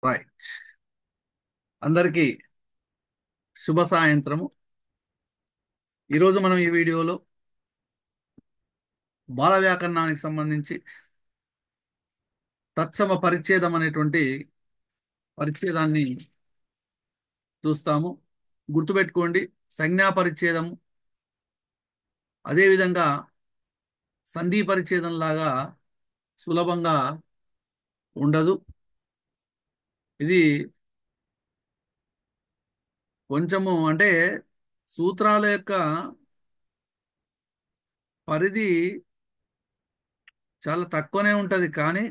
Right. అందరికీ శుభ సాయంత్రము. ఈరోజు మనం ఈ వీడియోలో బాల వ్యాకరణానికి సంబంధించి తత్సమ పరిచ్ఛేదం అనేటువంటి పరిచ్ఛేదాన్ని చూస్తాము. గుర్తుపెట్టుకోండి, సంజ్ఞా పరిచ్ఛేదము అదేవిధంగా సంధి పరిచ్ఛేదం లాగా సులభంగా ఉండదు. ఇది కొంచెము అంటే సూత్రాల యొక్క పరిధి చాలా తక్కువనే ఉంటుంది, కానీ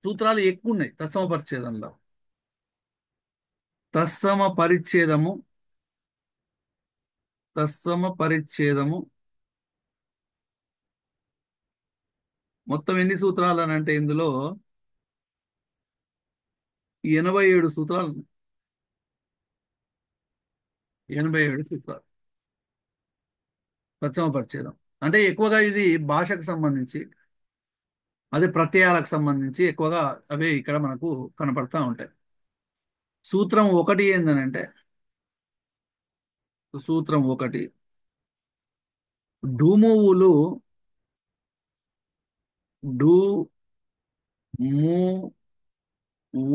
సూత్రాలు ఎక్కువ ఉన్నాయి తత్సమ పరిచ్ఛేదంలో. తత్సమ పరిచ్ఛేదము తత్సమ పరిచ్ఛేదము మొత్తం ఎన్ని సూత్రాలు అని అంటే ఇందులో 87 సూత్రాలు ఉన్నాయి. 87 సూత్రాలు తత్సమ పరిచ్ఛేదం అంటే ఎక్కువగా ఇది భాషకు సంబంధించి, అదే ప్రత్యయాలకు సంబంధించి ఎక్కువగా అవే ఇక్కడ మనకు కనపడతా ఉంటాయి. సూత్రం ఒకటి ఏందనంటే, సూత్రం ఒకటి ఢూమువులు ఢూ ము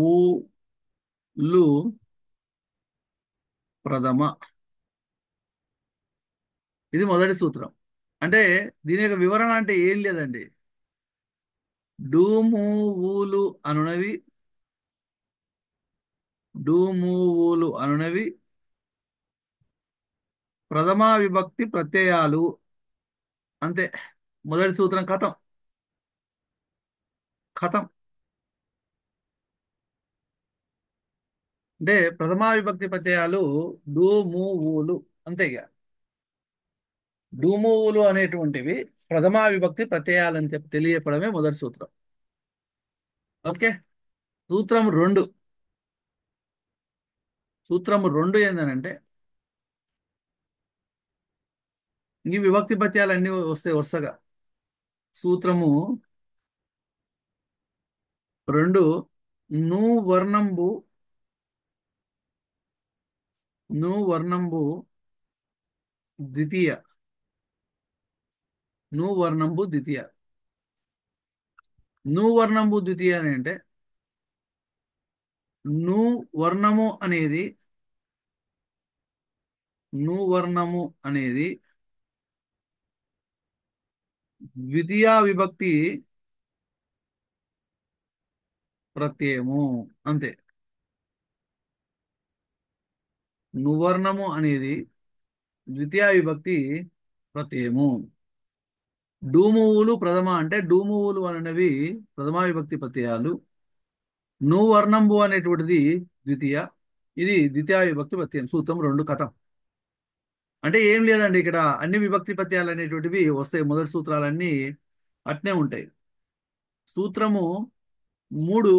ఊలు ప్రథమ. ఇది మొదటి సూత్రం. అంటే దీని యొక్క వివరణ అంటే ఏం లేదండి. డూమువులు అనునవి డూమువులు అనునవి ప్రథమా విభక్తి ప్రత్యయాలు. అంతే. మొదటి సూత్రం కథం కథం. అంటే ప్రథమా విభక్తి ప్రత్యయాలు డూమువులు. అంతే. ఇక డూమువులు అనేటువంటివి ప్రథమా విభక్తి ప్రత్యయాలని చెప్పి తెలియపడమే మొదటి సూత్రం. ఓకే. సూత్రం రెండు సూత్రం రెండు ఏందనంటే, ఈ విభక్తి ప్రత్యయాలు అన్ని వస్తాయి వరుసగా. సూత్రము రెండు ను వర్ణంబు ను వర్ణంబు ద్వితీయ ను వర్ణంబు ద్వితీయ ను వర్ణంబు ద్వితీయ అని అంటే, ను వర్ణము అనేది ను వర్ణము అనేది ద్వితీయ విభక్తి ప్రత్యయము. అంతే. నువర్ణము అనేది ద్వితీయ విభక్తి ప్రత్యయము. డూమువులు ప్రథమ అంటే డూమువులు అనేవి ప్రథమా విభక్తి ప్రత్యయాలు. నువర్ణంబు అనేటువంటిది ద్వితీయ. ఇది ద్వితీయ విభక్తి ప్రత్యయం. సూత్రం రెండు కథం. అంటే ఏం లేదండి, ఇక్కడ అన్ని విభక్తి ప్రత్యయాలు అనేటువంటివి వస్తాయి. మొదటి సూత్రాలన్నీ అట్నే ఉంటాయి. సూత్రము మూడు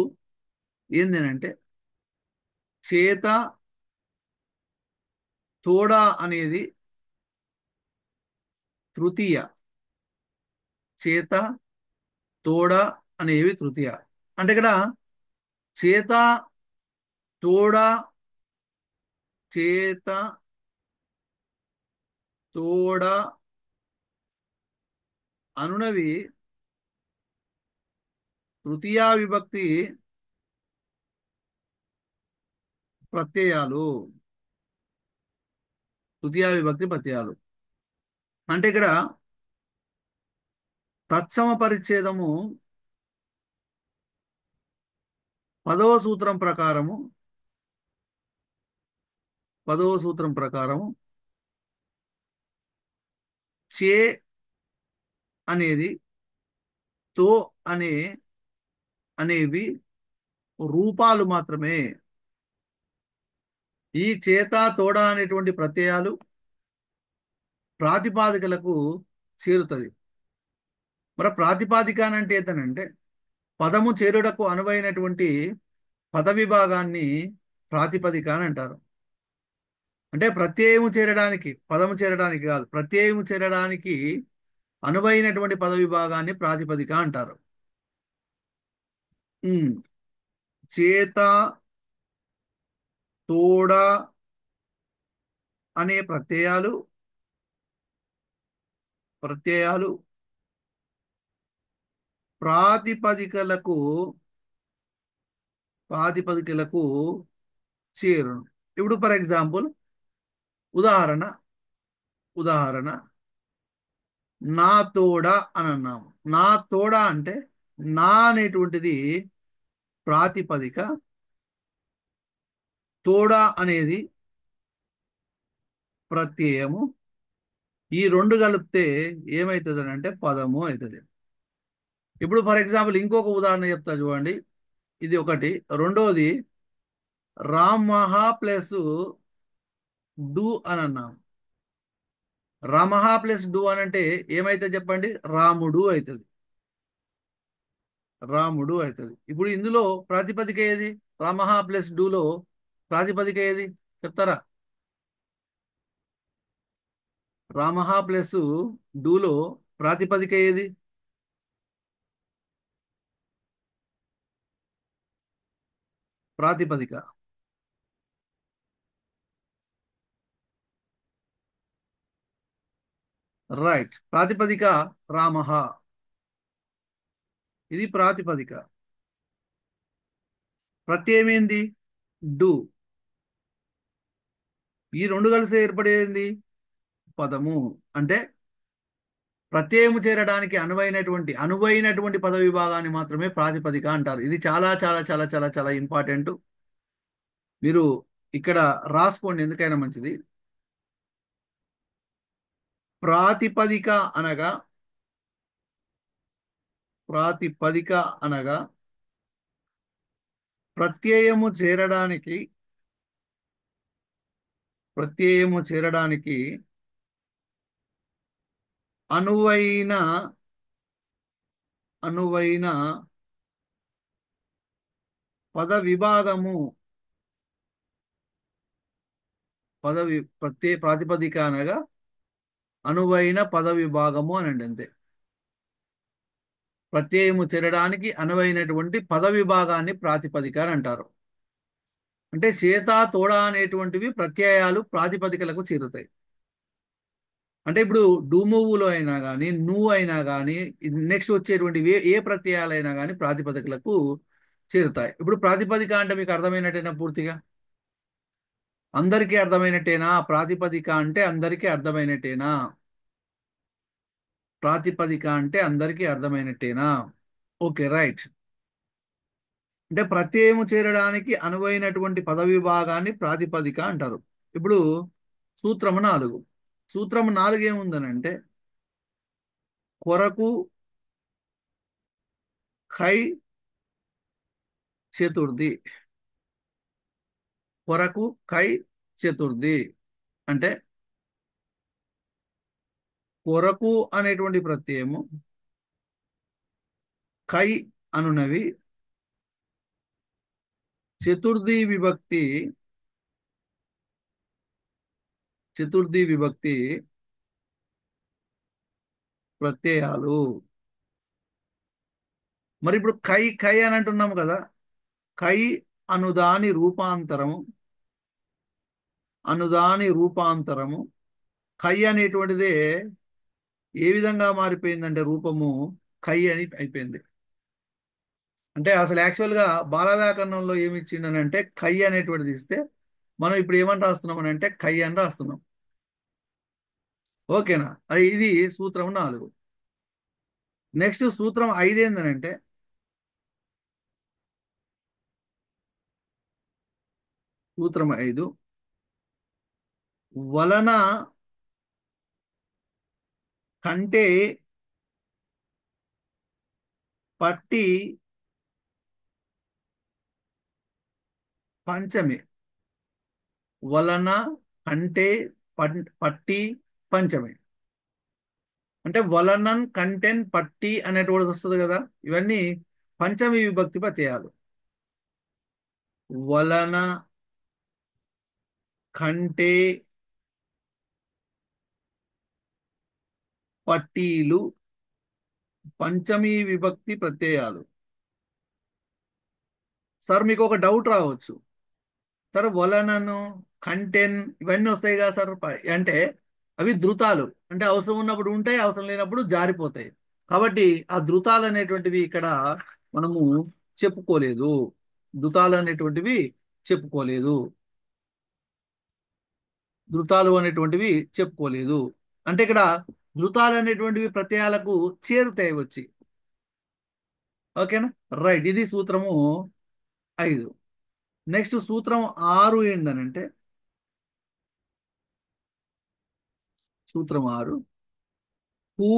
ఏందేనంటే, చేత తోడ అనేది తృతీయ. చేత తోడ అనేవి తృతీయ. అంటే ఇక్కడ చేత తోడ చేత తోడ అనునవి తృతీయ విభక్తి ప్రత్యయాలు. తృతీయ విభక్తి ప్రత్యయాలు అంటే ఇక్కడ తత్సమ పరిచ్ఛేదము పదవ సూత్రం ప్రకారము చే అనేది తో అనే అనేవి రూపాలు మాత్రమే. ఈ చేత తోడ అనేటువంటి ప్రత్యయాలు ప్రాతిపాదికలకు చేరుతుంది. మరి ప్రాతిపాదిక అంటే ఏంటంటే, పదము చేరుటకు అనువైనటువంటి పద విభాగాన్ని ప్రాతిపదిక అని అంటారు. అంటే ప్రత్యయము చేరడానికి, పదము చేరడానికి కాదు, ప్రత్యయము చేరడానికి అనువైనటువంటి పద విభాగాన్ని ప్రాతిపదిక అంటారు. ఉమ్, చేత, తోడ అనే ప్రత్యయాలు ప్రాతిపదికలకు ప్రాతిపదికలకు చేరును. ఇప్పుడు ఫర్ ఎగ్జాంపుల్, ఉదాహరణ ఉదాహరణ నా తోడ అని అన్నాము. నా తోడ అంటే నా అనేటువంటిది ప్రాతిపదిక, తోడ అనేది ప్రత్యయము. ఈ రెండు కలిపితే ఏమవుతుంది అని అంటే పదము అవుతుంది. ఇప్పుడు ఫర్ ఎగ్జాంపుల్ ఇంకొక ఉదాహరణ చెప్తా చూడండి. ఇది ఒకటి. రెండోది, రామహ ప్లస్ డు అని అన్నాం. రామహ ప్లస్ డు అని అంటే ఏమైతుంది చెప్పండి? రాముడు అవుతుంది. రాముడు అవుతుంది. ఇప్పుడు ఇందులో ప్రాతిపదిక ఏది? రామహ ప్లస్ డూలో ప్రాతిపదిక ఏది చెప్తారా? రామహ ప్లస్ డూలో ప్రాతిపదిక ఏది? ప్రాతిపదిక రైట్. ప్రాతిపదిక రామహ, ఇది ప్రాతిపదిక. ప్రత్యయం ఏంది? డు. ఈ రెండు కలిసి ఏర్పడేది పదము. అంటే ప్రత్యయము చేరడానికి అనువైనటువంటి పద విభాగాన్ని మాత్రమే ప్రాతిపదిక అంటారు. ఇది చాలా చాలా చాలా చాలా చాలా ఇంపార్టెంట్. మీరు ఇక్కడ రాసుకోండి, ఎందుకైనా మంచిది. ప్రాతిపదిక అనగా ప్రాతిపదిక అనగా ప్రత్యయము చేరడానికి ప్రత్యయము చేరడానికి అనువైన అనువైన పద విభాగము. ప్రాతిపదిక అనగా అనువైన పద విభాగము అనండి, అంతే. ప్రత్యయము చేరడానికి అనువైనటువంటి పద విభాగాన్ని ప్రాతిపదిక అని అంటారు. అంటే చేత, తోడ అనేటువంటివి ప్రత్యయాలు ప్రాతిపదికలకు చేరుతాయి. అంటే ఇప్పుడు డూమువులో అయినా కానీ, నువ్వు అయినా కానీ, నెక్స్ట్ వచ్చేటువంటి ఏ ప్రత్యయాలైనా కానీ ప్రాతిపదికలకు చేరుతాయి. ఇప్పుడు ప్రాతిపదిక అంటే మీకు అర్థమైనట్టేనా పూర్తిగా? అందరికీ అర్థమైనట్టేనా? ప్రాతిపదిక అంటే అందరికీ అర్థమైనట్టేనా? ప్రాతిపదిక అంటే అందరికీ అర్థమైనట్టేనా? Okay, right. అంటే ప్రత్యయము చేరడానికి అనువైనటువంటి పద విభాగాన్ని ప్రాతిపదిక అంటారు. ఇప్పుడు సూత్రము 4. సూత్రము 4 ఏముందనంటే, కొరకు ఖై చతుర్థి. కొరకు ఖై చతుర్థి అంటే కొరకు అనేటువంటి ప్రత్యయము, ఖై అనునవి చతుర్థి విభక్తి చతుర్థి విభక్తి ప్రత్యయాలు. మరి ఇప్పుడు ఖై ఖై అని అంటున్నాము కదా. ఖై అనుదాని రూపాంతరము ఖై అనేటువంటిదే ఏ విధంగా మారిపోయిందంటే రూపము ఖై అని అయిపోయింది. అంటే అసలు యాక్చువల్గా బాల వ్యాకరణంలో ఏమి ఇచ్చిండనంటే ఖై అనేటువంటిది ఇస్తే మనం ఇప్పుడు ఏమని రాస్తున్నాం అని అంటే ఖై అని రాస్తున్నాం. ఓకేనా? అది ఇది సూత్రం 4. నెక్స్ట్ సూత్రం 5 ఏందనంటే, సూత్రం 5 వలన కంటే పట్టి పంచమి. వలన కంటే పట్టి పంచమి. అంటే వలనన్, కంటెన్, పట్టి అనేటువంటిది వస్తుంది కదా. ఇవన్నీ పంచమి విభక్తి ప్రత్యయాలు. వలన, కంటే, పట్టీలు పంచమి విభక్తి ప్రత్యయాలు. సార్ మీకు ఒక డౌట్ రావచ్చు, సార్ వలనను, కంటెన్ ఇవన్నీ వస్తాయి కదా సార్, అంటే అవి ధృతాలు, అంటే అవసరం ఉన్నప్పుడు ఉంటాయి, అవసరం లేనప్పుడు జారిపోతాయి. కాబట్టి ఆ ధృతాలు అనేటువంటివి ఇక్కడ మనము చెప్పుకోలేదు. ధృతాలు అనేటువంటివి చెప్పుకోలేదు. ధృతాలు అనేటువంటివి చెప్పుకోలేదు. అంటే ఇక్కడ ధృతాలు అనేటువంటివి ప్రత్యయాలకు చేరుతాయి వచ్చి. ఓకేనా? రైట్. ఇది సూత్రము 5. నెక్స్ట్ సూత్రం 6 ఏంటనంటే, సూత్రం 6 కు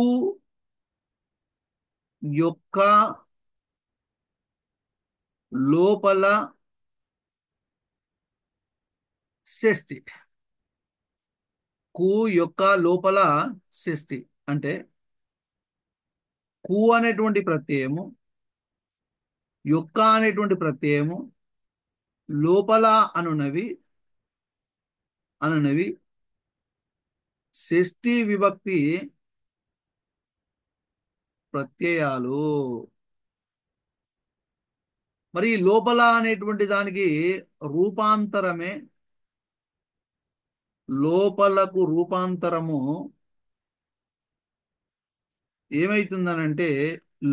యొక్క లోపల షష్ఠి. కు యొక్క లోపల షష్ఠి అంటే కు అనేటువంటి ప్రత్యయము, యొక్క అనేటువంటి ప్రత్యయము, లోపల అనునవి అనునవి షష్ఠి విభక్తి ప్రత్యయాలు. మరి ఈ లోపల అనేటువంటి దానికి రూపాంతరమే, లోపలకు రూపాంతరము ఏమైతుందనంటే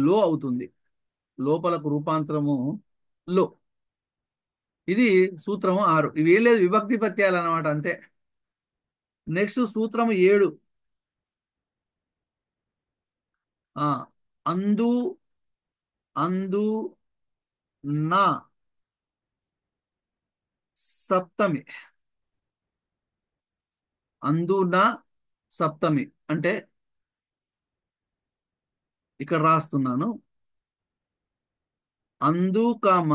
లో అవుతుంది. లోపలకు రూపాంతరము లో. ఇది సూత్రము 6. ఇవి ఏం లేదు, విభక్తి ప్రత్యయాలు అన్నమాట, అంతే. నెక్స్ట్ సూత్రము 7. ఆ అందు అందు నా సప్తమి. అందు నా సప్తమి అంటే ఇక్కడ రాస్తున్నాను. అందు కామ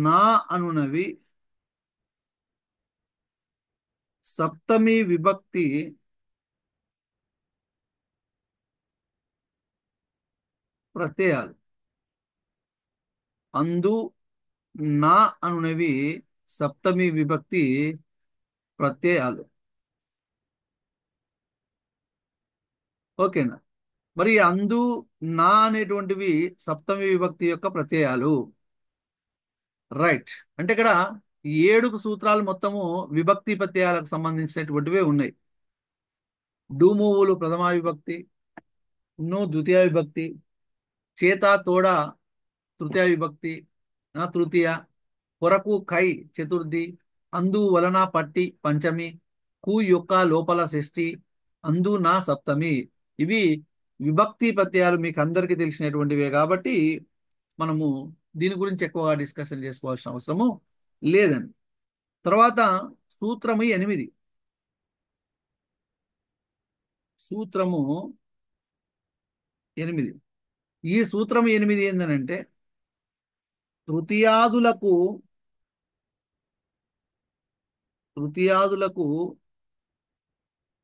నా అనునవి సప్తమి విభక్తి ప్రత్యయాలు. అందు నా అనునవి సప్తమి విభక్తి ప్రత్యయాలు. ఓకేనా? మరి అందు నా అనేటువంటివి సప్తమి విభక్తి యొక్క ప్రత్యయాలు. రైట్. అంటే ఇక్కడ 7 సూత్రాలు మొత్తము విభక్తి ప్రత్యయాలకు సంబంధించినటువంటివే ఉన్నాయి. డూమూవులు ప్రథమా విభక్తి, ను ద్వితీయ విభక్తి, చేత తోడ తృతీయ విభక్తి తృతీయ, కొరకు కై చతుర్థి, అందు వలన పట్టి పంచమి, కు యొక్క లోపల షష్ఠి, అందు నా సప్తమి. ఇవి విభక్తి ప్రత్యయాలు మీకు అందరికీ తెలిసినటువంటివే కాబట్టి మనము దీని గురించి ఎక్కువగా డిస్కషన్ చేసుకోవాల్సిన అవసరము లేదండి. తర్వాత సూత్రము 8. సూత్రము 8. ఈ సూత్రము 8 ఏందనంటే, తృతీయాదులకు తృతీయాదులకు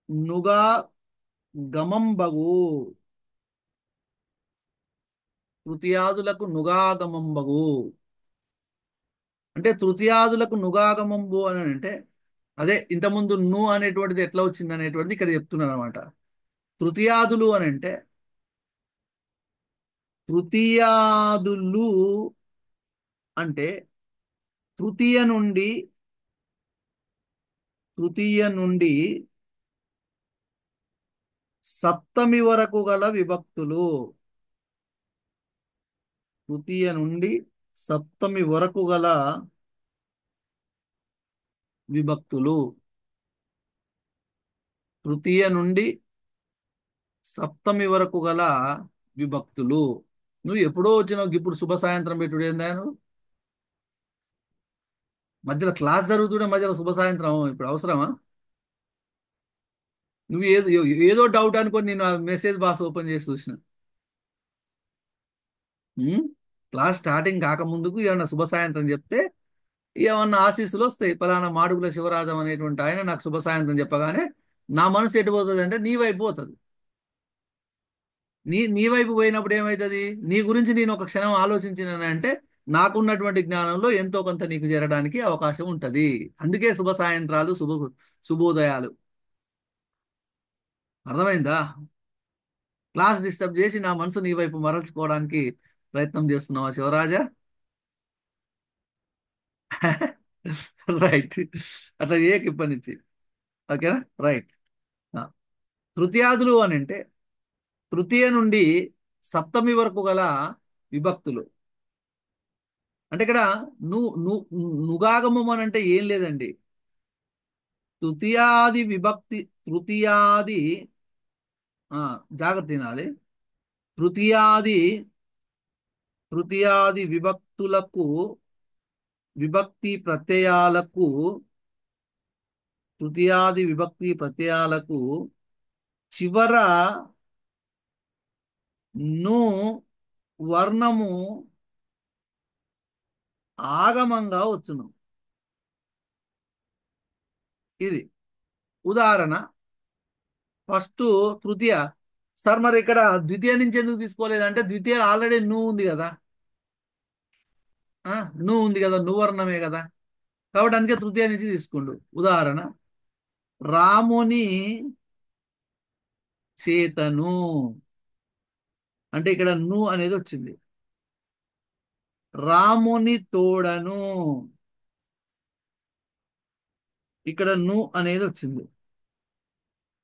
నుగా గమంబగు. తృతీయాదులకు నుగాగమంబగు అంటే తృతీయాదులకు నుగాగమంబు అని అంటే అదే ఇంతకుముందు ను అనేటువంటిది ఎట్లా వచ్చింది అనేటువంటిది ఇక్కడ చెప్తున్నారు అనమాట. తృతీయాదులు అని అంటే తృతీయాదులు అంటే తృతీయ నుండి సప్తమి వరకు గల విభక్తులు. తృతీయ నుండి సప్తమి వరకు గల విభక్తులు. తృతీయ నుండి సప్తమి వరకు గల విభక్తులు. నువ్వు ఎప్పుడో వచ్చినావు, ఇప్పుడు శుభ సాయంత్రం పెట్టుడు ఏందా? నువ్వు మధ్యలో క్లాస్ జరుగుతుంటే మధ్యలో శుభ సాయంత్రం ఇప్పుడు అవసరమా? నువ్వు ఏదో డౌట్ అనుకొని నేను ఆ మెసేజ్ బాక్స్ ఓపెన్ చేసి చూసిన. ఉమ్? క్లాస్ స్టార్టింగ్ కాకముందుకు ఏమన్నా శుభ సాయంత్రం చెప్తే ఏమన్నా ఆశీస్సులు వస్తాయి. పలానా మాడుగుల శివరాజం అనేటువంటి ఆయన నాకు శుభ సాయంత్రం చెప్పగానే నా మనసు ఎటు పోతుంది అంటే నీ వైపు పోతుంది. నీ వైపు పోయినప్పుడు ఏమవుతుంది? నీ గురించి నేను ఒక క్షణం ఆలోచించినానంటే నాకున్నటువంటి జ్ఞానంలో ఎంతో కొంత నీకు చేరడానికి అవకాశం ఉంటది. అందుకే శుభ సాయంత్రాలు, శుభోదయాలు. అర్థమైందా? క్లాస్ డిస్టర్బ్ చేసి నా మనసు నీ వైపు మరల్చుకోవడానికి ప్రయత్నం చేస్తున్నావా శివరాజా? రైట్. అట్లా ఏకి ఇప్పటి నుంచి. ఓకేనా. రైట్. ఆ, తృతీయాదులు అని అంటే తృతీయ నుండి సప్తమి వరకు గల విభక్తులు. అంటే ఇక్కడ ను ను నుగాగమం అని అంటే ఏం లేదండి. తృతీయాది విభక్తి, తృతీయాది, ఆ, జాగ్రత్త తినాలి. తృతీయాది తృతీయాది విభక్తులకు, విభక్తి ప్రత్యయాలకు, తృతీయాది విభక్తి ప్రత్యయాలకు చివర ను వర్ణము ఆగమంగా వచ్చును. ఇది ఉదాహరణ. ఫస్ట్ తృతీయ. సార్ మరి ఇక్కడ ద్వితీయ నుంచి ఎందుకు తీసుకోలేదంటే ద్వితీయ ఆల్రెడీ నువ్వు ఉంది కదా. ఆ, నువ్వు ఉంది కదా, నువ్వు వర్ణమే కదా. కాబట్టి అందుకే తృతీయ నుంచి తీసుకుండు. ఉదాహరణ: రాముని చేతను. అంటే ఇక్కడ ను అనేది వచ్చింది. రాముని తోడను. ఇక్కడ ను అనేది వచ్చింది.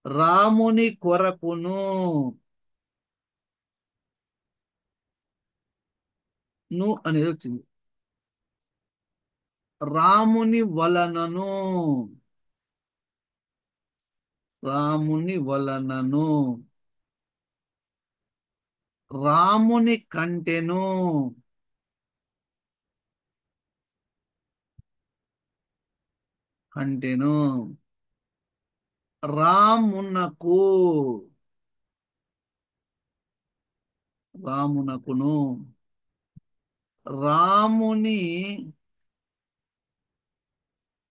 రాముని కొరకును. ను అనేది వచ్చింది. రాముని వలనను. రాముని వలనను. రాముని కంటెను. కంటెను. రామునకు. రామునకును. రాముని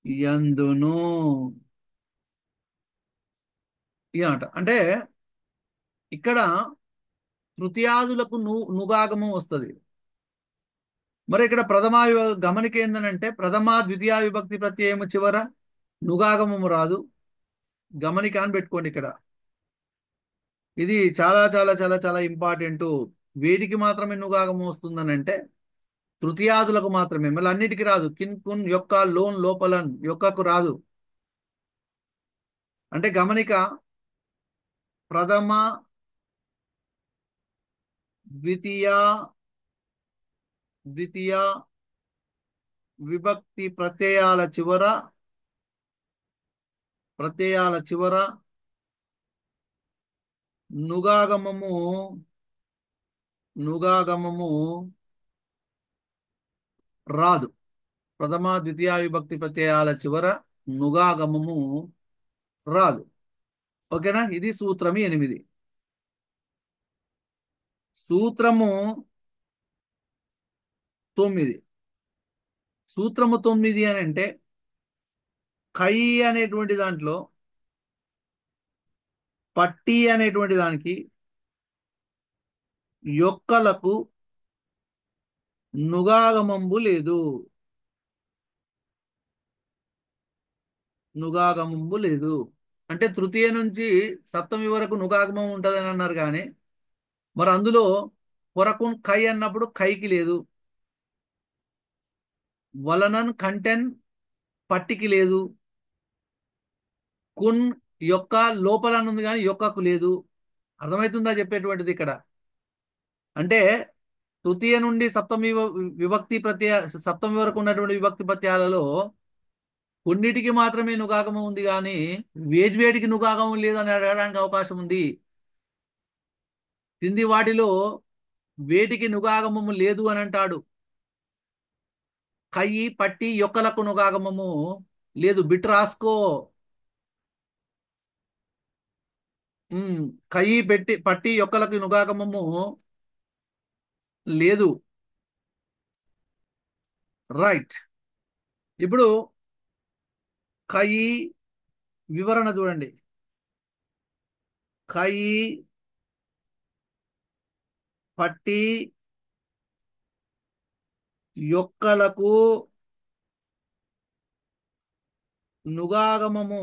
యందును. ఇదన్నమాట. అంటే ఇక్కడ తృతీయాదులకు నుగాగమం వస్తుంది. మరి ఇక్కడ గమనిక ఏందనంటే ప్రథమ ద్వితీయ విభక్తి ప్రత్యయము చివర నుగాగమము రాదు. గమనిక అని పెట్టుకోండి ఇక్కడ. ఇది చాలా చాలా చాలా చాలా ఇంపార్టెంట్. వేడికి మాత్రమే నుగాగమం వస్తుందని అంటే తృతీయాదులకు మాత్రమే, మళ్ళీ అన్నిటికీ రాదు. కిన్ కున్ యొక్క లోన్ లోపలన్ యొక్కకు రాదు. అంటే గమనిక ప్రథమ ద్వితీయ ద్వితీయ విభక్తి ప్రత్యయాల చివర నుగాగమము నుగాగమము రాదు. ప్రథమ ద్వితీయ విభక్తి ప్రత్యయాల చివర నుగాగమము రాదు. ఓకేనా. ఇది సూత్రము 8. సూత్రము 9. సూత్రము 9 అని అంటే కై అనేటువంటి దాంట్లో పట్టి అనేటువంటి దానికి యొక్కలకు నుగాగమంబు లేదు. నుగాగమంబు లేదు. అంటే తృతీయ నుంచి సప్తమి వరకు నుగాగమం ఉంటుందని అన్నారు కానీ మరి అందులో కొరకు కై అన్నప్పుడు కైకి లేదు. వలనన్ కంటెన్ పట్టికి లేదు. కున్ యొక్క లోపల ఉంది కానీ యొక్కకు లేదు. అర్థమవుతుందా చెప్పేటువంటిది ఇక్కడ. అంటే తృతీయ నుండి విభక్తి ప్రత్యయ సప్తమి వరకు ఉన్నటువంటి విభక్తి ప్రత్యయాలలో కొన్నిటికి మాత్రమే నుగాగమం ఉంది కానీ వేటికి నుగాగమం లేదని అడగడానికి అవకాశం ఉంది. కింది వాటిలో వేటికి నుగాగమము లేదు అని అంటాడు. కయ్యి పట్టి యొక్కలకు నుగాగమము లేదు. బిట్ రాసుకో. ఉమ్, కయ్యి పట్టి యొక్కలకు నుగాగమము లేదు. రైట్. ఇప్పుడు కయి వివరణ చూడండి. కయి పట్టి యొక్కలకు నుగాగమము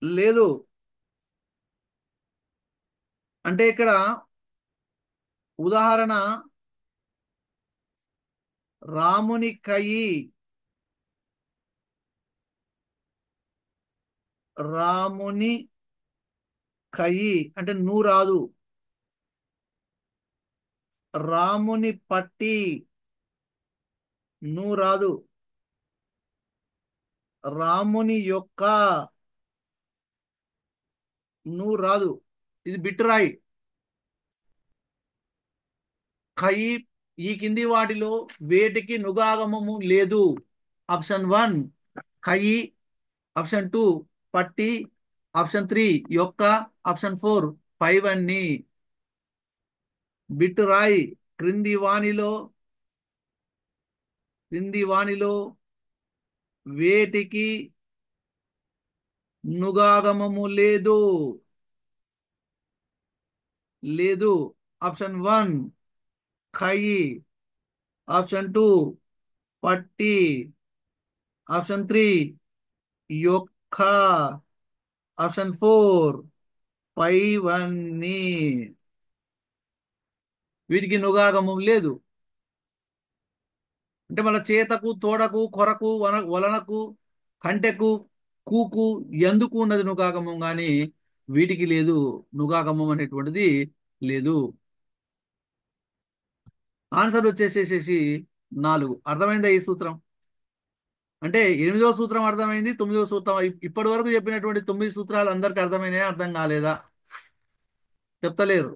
లేదు. అంటే ఇక్కడ ఉదాహరణ రాముని కయి, రాముని కయి అంటే నువ్వు రాదు. రాముని పట్టి, నువ్వు రాదు. రాముని యొక్క, నువ్వు రాదు. ఇది బిట్టురాయి. ఖయి, ఈ కింది వాటిలో వేటికి నుగాగమము లేదు? ఆప్షన్ 1 ఖయి, ఆప్షన్ 2 పట్టి, ఆప్షన్ 3 యొక్క, ఆప్షన్ 4 పైవన్నీ. బిట్టురాయి. క్రింది వానిలో, క్రింది వానిలో వేటికి నుగాగమము లేదు? లేదు. ఆప్షన్ 1 ఖయి, ఆప్షన్ 2 పట్టి, ఆప్షన్ 3 యొక్క, ఆప్షన్ 4 పైవన్నీ. వీటికి నుగాగమం లేదు. అంటే మన చేతకు, తోడకు, కొరకు, వలనకు, కంటెకు, కూకు, ఎందుకు ఉన్నది నుగాగమం కానీ వీటికి లేదు. నుగాగమం అనేటువంటిది లేదు. ఆన్సర్ వచ్చేసేసేసి 4. అర్థమైందా ఈ సూత్రం? అంటే 8వ సూత్రం అర్థమైంది, 9వ సూత్రం ఇప్పటి వరకు చెప్పినటువంటి 9 సూత్రాలు అందరికి అర్థమైనాయా, అర్థం కాలేదా? చెప్తలేరు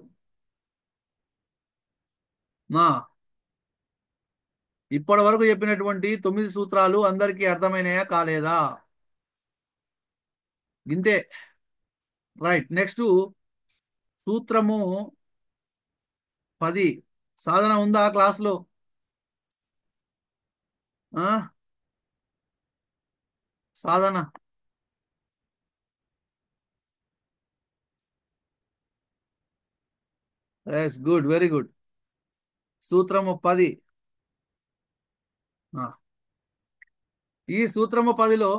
నా. ఇప్పటి వరకు చెప్పినటువంటి 9 సూత్రాలు అందరికీ అర్థమైనాయా కాలేదా? ఇంతే. రైట్. నెక్స్ట్ సూత్రము 10. సాధన ఉందా క్లాస్లో? ఆ, Sadhana. Yes, good, very good. సూత్రము 10. ఆ, ఈ సూత్రము 10లో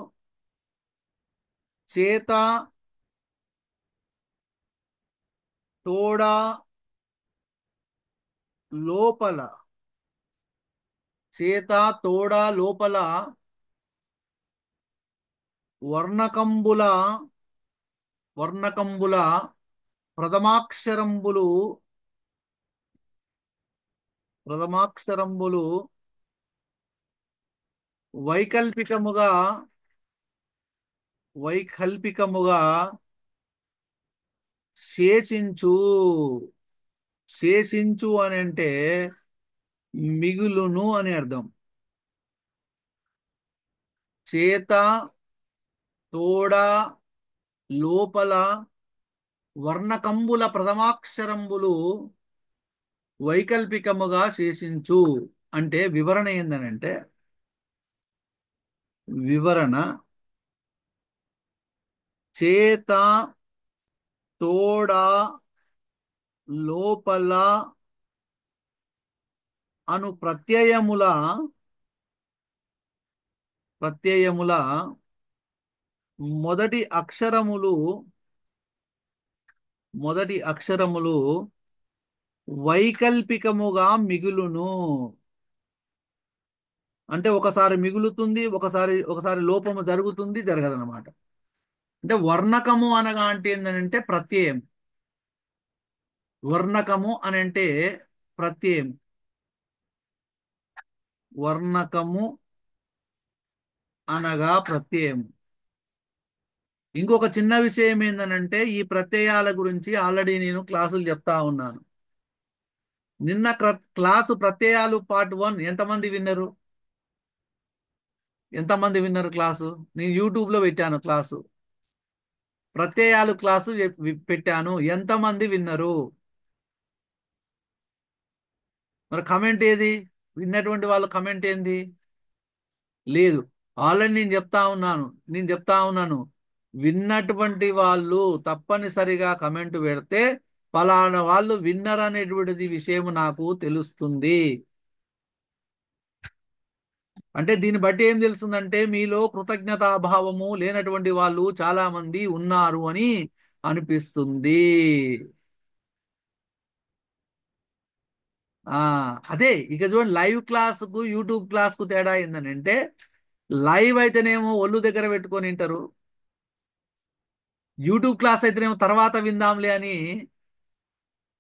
చేత, తోడ, లోపల, చేత, తోడ, లోపల వర్ణకంబుల, వర్ణకంబుల ప్రథమాక్షరంబులు, ప్రథమాక్షరంబులు వైకల్పికముగా, వైకల్పికముగా శేషించు. శేషించు అని అంటే మిగులును అని అర్థం. చేత, తోడ, లోపల వర్ణకంబుల ప్రథమాక్షరంబులు వైకల్పికముగా శేషించు అంటే వివరణ ఏందనంటే, వివరణ చేత, తోడ, లోపల అను ప్రత్యయముల, ప్రత్యయముల మొదటి అక్షరములు, మొదటి అక్షరములు వైకల్పికముగా మిగులును. అంటే ఒకసారి మిగులుతుంది, ఒకసారి ఒకసారి లోపము జరుగుతుంది, జరగదన్నమాట. అంటే వర్ణకము అనగా అంటే ఏంటంటే ప్రత్యయం. వర్ణకము అని అంటే ప్రత్యయం. వర్ణకము అనగా ప్రత్యయం. ఇంకొక చిన్న విషయం ఏంటంటే ఈ ప్రత్యయాల గురించి ఆల్రెడీ నేను క్లాసులు చెప్తా ఉన్నాను. నిన్న క్లాసు ప్రత్యయాలు పార్ట్ 1 ఎంతమంది విన్నరు? ఎంతమంది విన్నరు క్లాసు? నేను యూట్యూబ్లో పెట్టాను క్లాసు. ప్రత్యయాలు క్లాసు పెట్టాను. ఎంతమంది విన్నరు? మరి కమెంట్ ఏది? విన్నటువంటి వాళ్ళు కమెంట్ ఏంది? లేదు. ఆల్రెడీ నేను చెప్తా ఉన్నాను. విన్నటువంటి వాళ్ళు తప్పనిసరిగా కమెంట్ పెడితే ఫలానా వాళ్ళు విన్నర్ అనేటువంటిది విషయం నాకు తెలుస్తుంది. అంటే దీన్ని బట్టి ఏం తెలుస్తుందంటే మీలో కృతజ్ఞతాభావము లేనటువంటి వాళ్ళు చాలా మంది ఉన్నారు అని అనిపిస్తుంది. ఆ అదే ఇక చూడండి, లైవ్ క్లాసుకు యూట్యూబ్ క్లాస్కు తేడా ఏందని అంటే, లైవ్ అయితేనేమో ఒళ్ళు దగ్గర పెట్టుకొని వింటారు. యూట్యూబ్ క్లాస్ అయితేనేమో తర్వాత విందాంలే అని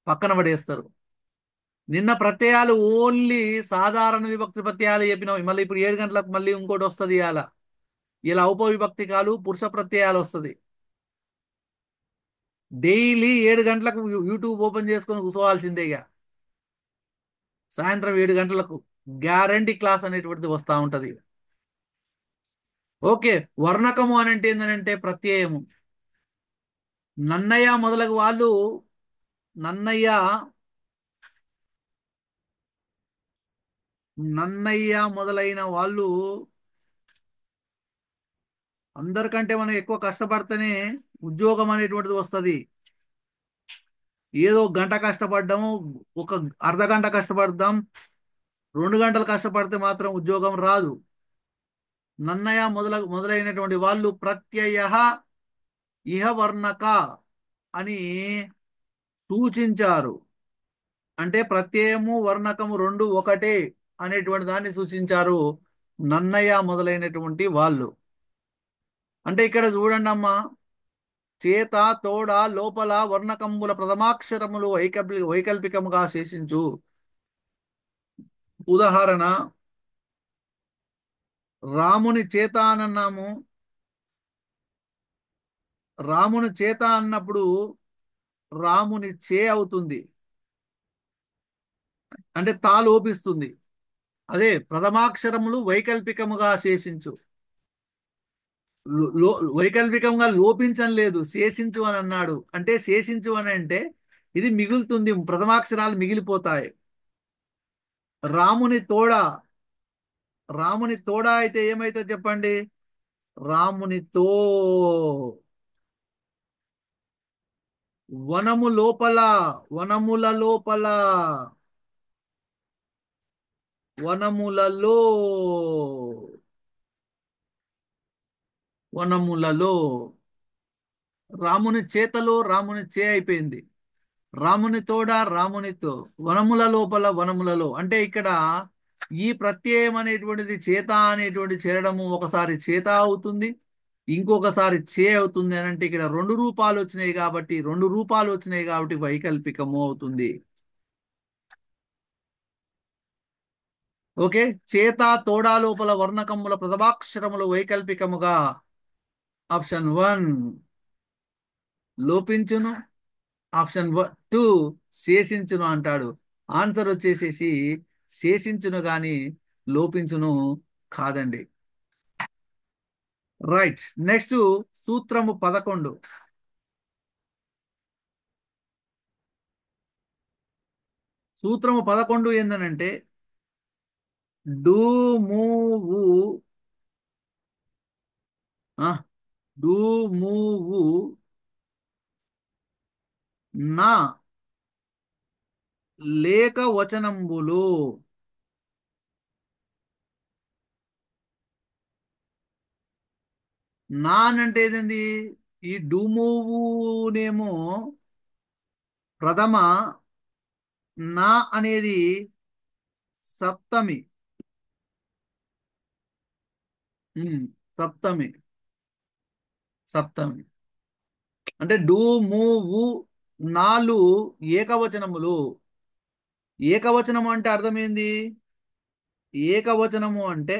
పక్కన పడేస్తారు. నిన్న ప్రత్యయాలు ఓన్లీ సాధారణ విభక్తి ప్రత్యయాలు చెప్పినాం. మళ్ళీ ఇప్పుడు 7 గంటలకు మళ్ళీ ఇంకోటి వస్తుంది. ఇలా ఉపవిభక్తికాలు పురుష ప్రత్యయాలు వస్తుంది. డైలీ 7 గంటలకు యూట్యూబ్ ఓపెన్ చేసుకొని కూర్చోవాల్సిందే ఇక. సాయంత్రం 7 గంటలకు గ్యారంటీ క్లాస్ అనేటువంటిది వస్తూ ఉంటది. ఓకే. వర్ణకము అని అంటే ఏంటంటే ప్రత్యయము. నన్నయ్య మొదలగు వాళ్ళు, నన్నయ్య నన్నయ్య మొదలైన వాళ్ళు అందరికంటే మనం ఎక్కువ కష్టపడితేనే ఉద్యోగం అనేటువంటిది వస్తుంది. ఏదో గంట కష్టపడ్డాము, ఒక అర్ధ గంట కష్టపడదాం, 2 గంటలు కష్టపడితే మాత్రం ఉద్యోగం రాదు. నన్నయ మొదలైనటువంటి వాళ్ళు ప్రత్యయ ఇహ వర్ణక అని సూచించారు. అంటే ప్రత్యయము వర్ణకము రెండు ఒకటే అనేటువంటి దాన్ని సూచించారు నన్నయ్య మొదలైనటువంటి వాళ్ళు. అంటే ఇక్కడ చూడండి అమ్మా, చేత తోడ లోపల వర్ణకంబుల ప్రథమాక్షరములు వైకల్పికముగా శేషించు. ఉదాహరణ, రాముని చేత అని అన్నాము. రాముని చేత అన్నప్పుడు రాముని చే అవుతుంది, అంటే తా లోపిస్తుంది. అదే ప్రథమాక్షరములు వైకల్పికముగా శేషించు. వైకల్పికంగా లోపించని లేదు, శేషించు అని అన్నాడు. అంటే శేషించు అని అంటే ఇది మిగులుతుంది, ప్రథమాక్షరాలు మిగిలిపోతాయి. రాముని తోడ, రాముని తోడ అయితే ఏమైతే చెప్పండి, రామునితో. వనము లోపల, వనముల లోపల, వనములలో, వనములలో. రాముని చేతలో రాముని చే అయిపోయింది. రాముని తోడ రామునితో, వనముల లోపల వనములలో. అంటే ఇక్కడ ఈ ప్రత్యయం అనేటువంటిది చేత అనేటువంటి చేరడము ఒకసారి చేత అవుతుంది, ఇంకొకసారి చే అవుతుంది అని అంటే ఇక్కడ రెండు రూపాలు వచ్చినాయి కాబట్టి, రెండు రూపాలు వచ్చినాయి కాబట్టి వైకల్పికము అవుతుంది. ఓకే. చేత తోడా లోపల వర్ణకముల ప్రథమాక్షరములు వైకల్పికముగా. ఆప్షన్ 1 లోపించును, ఆప్షన్ 2 శేషించును అంటాడు. ఆన్సర్ వచ్చేసేసి శేషించును గాని లోపించును కాదండి. రైట్. నెక్స్ట్ సూత్రము 11. సూత్రము 11 ఏందనంటే, డూ మూవు, డూ మూవు నా లేక వచనంబులు. నా అంటే ఏదండి, ఈ డూమూవునేమో ప్రథమ, నా అనేది సప్తమి. సప్తమి, సప్తమి. అంటే డూ మూవు నాలు ఏకవచనములు. ఏకవచనము అంటే అర్థమైంది. ఏకవచనము అంటే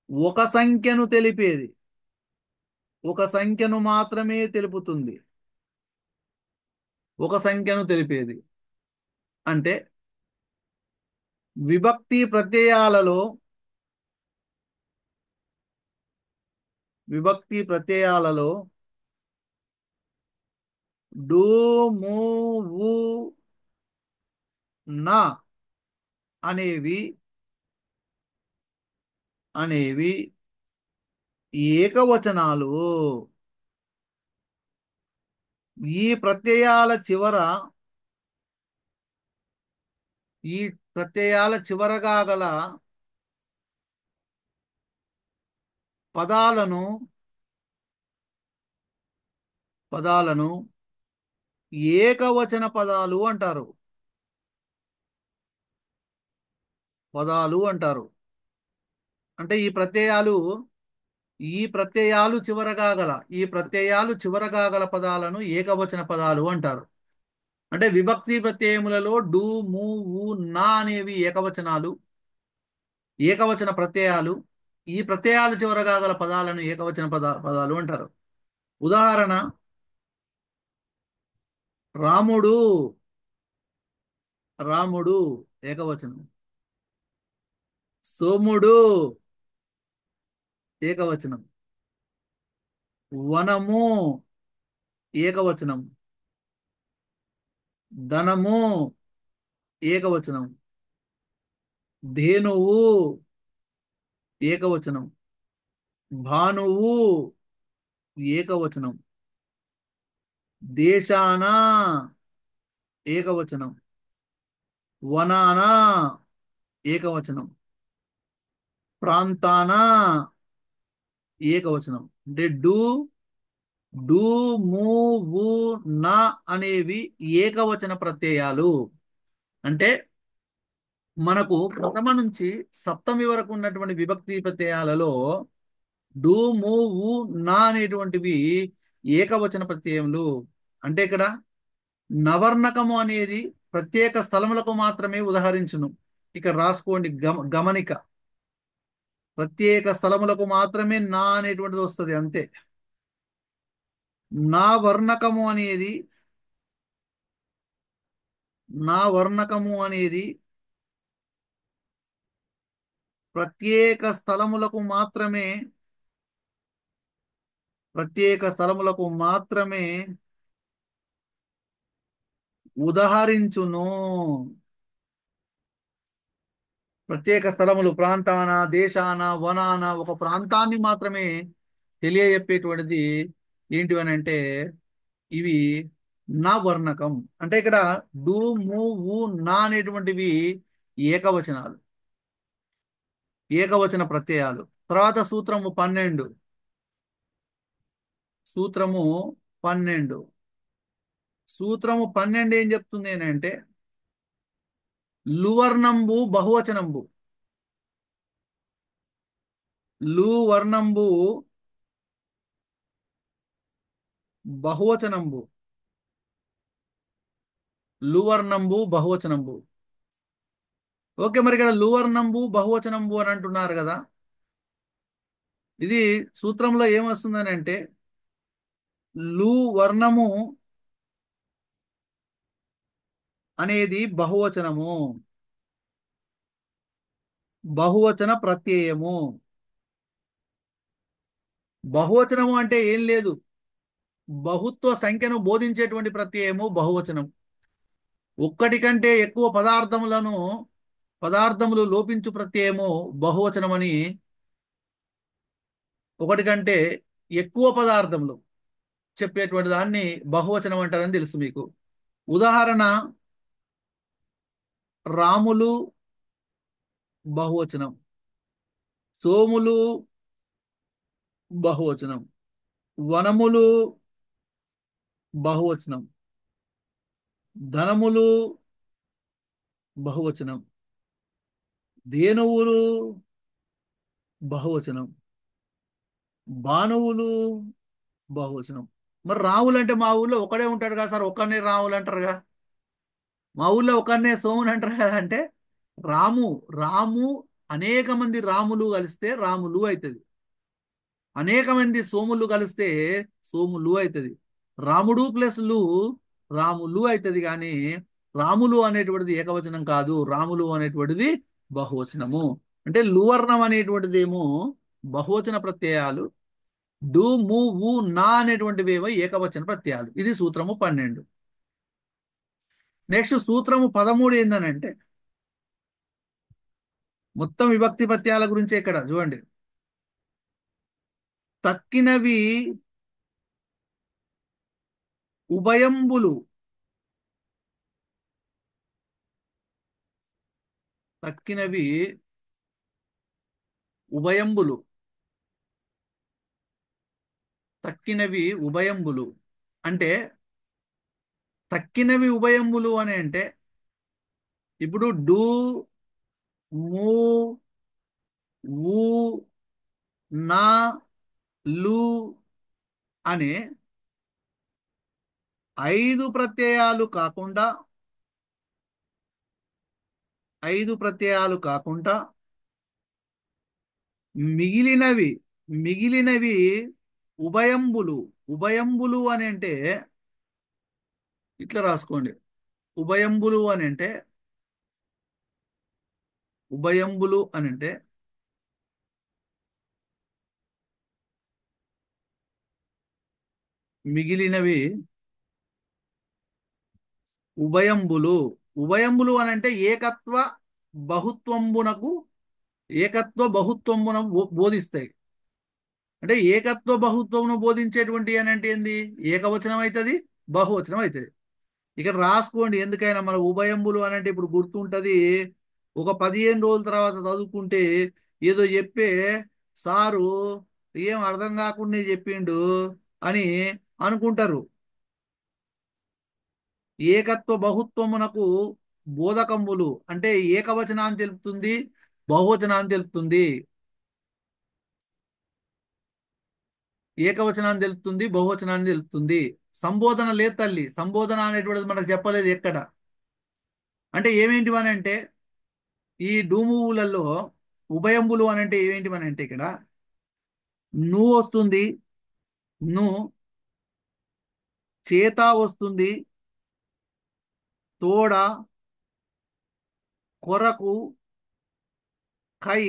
ఒక సంఖ్యను తెలిపేది, ఒక సంఖ్యను మాత్రమే తెలుపుతుంది. ఒక సంఖ్యను తెలిపేది అంటే విభక్తి ప్రత్యయాలలో, విభక్తి ప్రత్యయాలలో డు ము వు నా అనేవి, అనేవి ఏకవచనాలు. ఈ ప్రత్యయాల చివర, ఈ ప్రత్యయాల చివరగా గల పదాలను, పదాలను ఏకవచన పదాలు అంటారు. పదాలు అంటారు. అంటే ఈ ప్రత్యయాలు చివరగా గల పదాలను ఏకవచన పదాలు అంటారు. అంటే విభక్తి ప్రత్యయములలో డు, ము, వు, నా అనేవి ఏకవచన ప్రత్యయాలు. ఈ ప్రత్యయాలు చివరగా గల పదాలను ఏకవచన పదాలు అంటారు. ఉదాహరణ: రాముడు. రాముడు ఏకవచనం. సోముడు ఏకవచనం. వనము ఏకవచనం. ధనము ఏకవచనం. ధేనువు ఏకవచనం. భానువు ఏకవచనం. దేశాన ఏకవచనం. వనాన ఏకవచనం. ప్రాంతాన ఏకవచనం. అంటే డు, ము, వు, నా అనేవి ఏకవచన ప్రత్యయాలు. అంటే మనకు ప్రథమ నుంచి సప్తమి వరకు ఉన్నటువంటి విభక్తి ప్రత్యయాలలో డు, ము, వు, నా అనేటువంటివి ఏకవచన ప్రత్యయములు. అంటే ఇక్కడ నవర్ణకము అనేది ప్రత్యేక స్థలములకు మాత్రమే ఉదహరించును. ఇక్కడ రాసుకోండి, గమనిక. ప్రత్యేక స్థలములకు మాత్రమే నా అనేటువంటిది వస్తుంది, అంతే. నా వర్ణకము అనేది నా వర్ణకము అనేది ప్రత్యేక స్థలములకు మాత్రమే ఉదహరించును. ప్రత్యేక స్థలములు ప్రాంతాన, దేశాన, వనాన ఒక ప్రాంతాన్ని మాత్రమే తెలియజెప్పేటువంటిది ఏంటి అని అంటే ఇవి నా వర్ణకం. అంటే ఇక్కడ డు, ము, వు, నా అనేటువంటివి ఏకవచనాలు, ఏకవచన ప్రత్యయాలు. తర్వాత సూత్రము 12. సూత్రము 12 సూత్రము 12 ఏం చెప్తుంది అని అంటే లువర్ణంబు బహువచనంబు. లువర్ణంబు బహువచనంబు. లువర్ణంబు బహువచనంబు. ఓకే, మరి ఇక్కడ లువర్ణంబు బహువచనంబు అని అంటున్నారు కదా. ఇది సూత్రంలో ఏమొస్తుందని అంటే లు వర్ణము అనేది బహువచనము, బహువచన ప్రత్యయము. బహువచనము అంటే ఏం లేదు, బహుత్వ సంఖ్యను బోధించేటువంటి ప్రత్యయము బహువచనం. ఒక్కటి కంటే ఎక్కువ పదార్థములు లోపించు ప్రత్యయము బహువచనమని. ఒకటి కంటే ఎక్కువ పదార్థములు చెప్పేటువంటి దాన్ని బహువచనం అంటారని తెలుసు మీకు. ఉదాహరణ: రాములు బహువచనం. సోములు బహువచనం. వనములు బహువచనం. ధనములు బహువచనం. ధేనువులు బహువచనం. భానువులు బహువచనం. మరి రాములు అంటే మా ఊళ్ళో ఒకడే ఉంటాడు కదా సార్, ఒక్కనే రాములు అంటారుగా. మా ఊళ్ళో ఒకనే సోములు అంటారు కదా. అంటే రాము రాము అనేక మంది రాములు కలిస్తే రాములు అవుతుంది. అనేక మంది సోములు కలిస్తే సోములు అవుతుంది. రాముడు ప్లస్ లు రాములు అవుతుంది. కానీ రాములు అనేటువంటిది ఏకవచనం కాదు, రాములు అనేటువంటిది బహువచనము. అంటే లువర్ణం అనేటువంటిది ఏమో బహువచన ప్రత్యయాలు, డు, ము, వు, నా అనేటువంటివి ఏవో ఏకవచన ప్రత్యయాలు. ఇది సూత్రము 12. నెక్స్ట్ సూత్రము 13 ఏందనంటే మొత్తం విభక్తి ప్రత్యయాల గురించే. ఇక్కడ చూడండి, తక్కినవి ఉభయంబులు. తక్కినవి ఉభయంబులు. తక్కినవి ఉభయంబులు అంటే తక్కినవి ఉభయంబులు అని అంటే ఇప్పుడు ము, వు, నా, లు అనే 5 ప్రత్యయాలు కాకుండా మిగిలినవి మిగిలినవి ఉభయంబులు. ఉభయంబులు అని అంటే ఇట్లా రాసుకోండి. ఉభయంబులు అని అంటే ఉభయంబులు అని అంటే మిగిలినవి ఉభయంబులు. ఉభయంబులు అని అంటే బహుత్వంబునకు బహుత్వంబునకు బోధిస్తాయి. అంటే ఏకత్వ బహుత్వమును బోధించేటువంటి అని అంటే ఏంది? ఏకవచనం అవుతుంది, బహువచనం అవుతుంది. ఇక్కడ రాసుకోండి. ఎందుకైనా మన ఉభయంబులు అని అంటే ఇప్పుడు గుర్తుంటది. ఒక 15 రోజుల తర్వాత చదువుకుంటే ఏదో చెప్పే సారు ఏం అర్థం కాకుండా చెప్పిండు అని అనుకుంటారు. ఏకత్వ బహుత్వమునకు బోధకంబులు అంటే ఏకవచనాన్ని తెలుపుతుంది, బహువచనాన్ని తెలుపుతుంది. ఏకవచనాన్ని తెలుపుతుంది, బహువచనాన్ని తెలుపుతుంది. సంబోధన లేదు తల్లి. సంబోధన అనేటువంటిది మనకు చెప్పలేదు ఎక్కడ. అంటే ఏమేంటివని అంటే ఈ డూమువులలో ఉభయంబులు అని అంటే ఏమేంటివని అంటే ఇక్కడ ను వస్తుంది, ను, చేత వస్తుంది, తోడ, కొరకు, కై,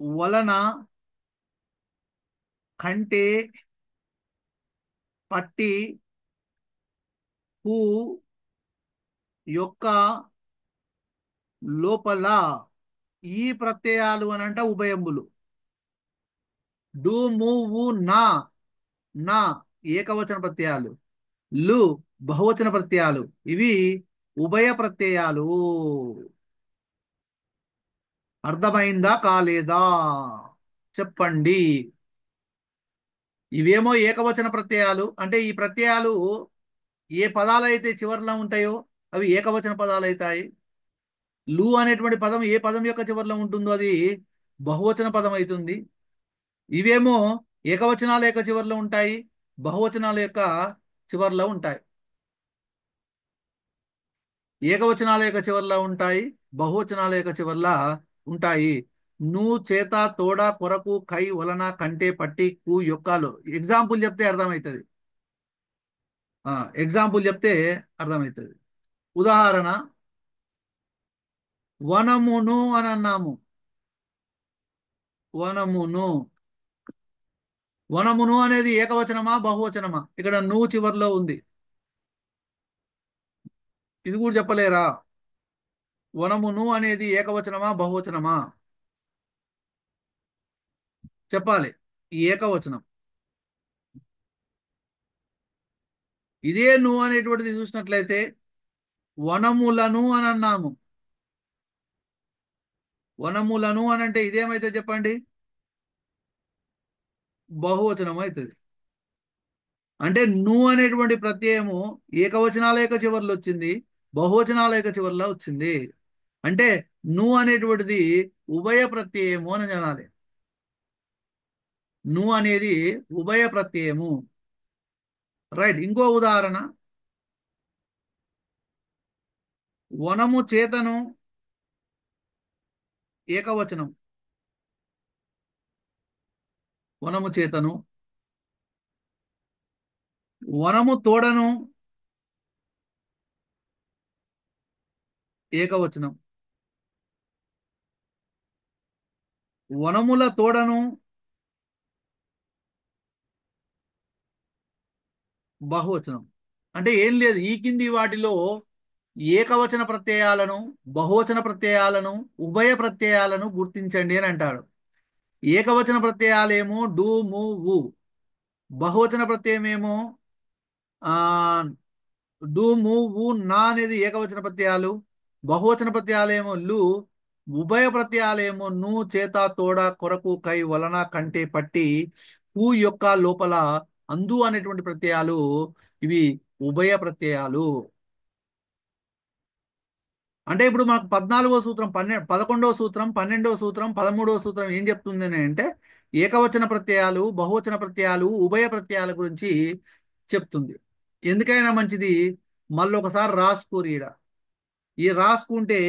వలన, కంటే, పట్టి, పు, యొక్క, లోపల. ఈ ప్రత్యయాలు అని అంటే ఉభయంబులు. డు, ము, వు, నా ఏకవచన ప్రత్యయాలు, లు బహువచన ప్రత్యయాలు. ఇవి ఉభయ ప్రత్యయాలు. అర్థమైందా కాలేదా? చెప్పండి. ఇవేమో ఏకవచన ప్రత్యయాలు. అంటే ఈ ప్రత్యయాలు ఏ పదాలు అయితే చివరిలో ఉంటాయో అవి ఏకవచన పదాలు అవుతాయి. లు అనేటువంటి పదం ఏ పదం యొక్క చివరిలో ఉంటుందో అది బహువచన పదం అవుతుంది. ఇవేమో ఏకవచనాల యొక్క చివరిలో ఉంటాయి, బహువచనాల యొక్క చివరిలో ఉంటాయి. ఏకవచనాల యొక్క చివర్లా ఉంటాయి, బహువచనాల యొక్క చివర్లా ఉంటాయి. ను, చేత, తోడ, కొరకు, కై, వలన, కంటే, పట్టి, కు, యొక్కలు. ఎగ్జాంపుల్ చెప్తే అర్థమవుతుంది. ఎగ్జాంపుల్ చెప్తే అర్థమవుతుంది. ఉదాహరణ, వనమును అని అన్నాము. వనమును. వనమును అనేది ఏకవచనమా, బహువచనమా? ఇక్కడ నువ్వు చివర్లో ఉంది. ఇది కూడా చెప్పలేరా? వనమును అనేది ఏకవచనమా, బహువచనమా? చెప్పాలి. ఏకవచనం. ఇదే నువ్వు అనేటువంటిది చూసినట్లయితే వనములను అని అన్నాము. వనములను అని అంటే ఇదేమైతే చెప్పండి? బహువచనం అవుతుంది. అంటే నువ్వు అనేటువంటి ప్రత్యయము ఏకవచనాల యొక్క చివరిలో వచ్చింది, బహువచనాల యొక్క చివరిలో వచ్చింది. అంటే నువ్వు అనేటువంటిది ఉభయ ప్రత్యయము అని అనాలి. నువ్వు అనేది ఉభయ ప్రత్యయము. రైట్. ఇంకో ఉదాహరణ, వనము చేతను ఏకవచనం. వనము చేతను. వనము తోడను ఏకవచనం. వనముల తోడను బహువచనం. అంటే ఏం లేదు, ఈ కింది వాటిలో ఏకవచన ప్రత్యయాలను, బహువచన ప్రత్యయాలను, ఉభయ ప్రత్యయాలను గుర్తించండి అని అంటాడు. ఏకవచన ప్రత్యయాలేమో డు, ము, వు. బహువచన ప్రత్యయం ఏమో ఆ డు, ము, వు, నా అనేది ఏకవచన ప్రత్యయాలు. బహువచన ప్రత్యయాలేమో లు. ఉభయ ప్రత్యయాలేమో ను, చేత, తోడ, కొరకు, కై, వలన, కంటే, పట్టి, పు, యొక్క, లోపల, అందు అనేటువంటి ప్రత్యయాలు. ఇవి ఉభయ ప్రత్యయాలు. అంటే ఇప్పుడు మనకు 14వ సూత్రం 11వ సూత్రం 12వ సూత్రం 13వ సూత్రం ఏం చెప్తుంది అని అంటే ఏకవచన ప్రత్యయాలు బహువచన ప్రత్యయాలు ఉభయ ప్రత్యయాల గురించి చెప్తుంది. ఎందుకైనా మంచిది మళ్ళీ ఒకసారి రాసుకోరు ఈడ. ఈ రాసుకుంటే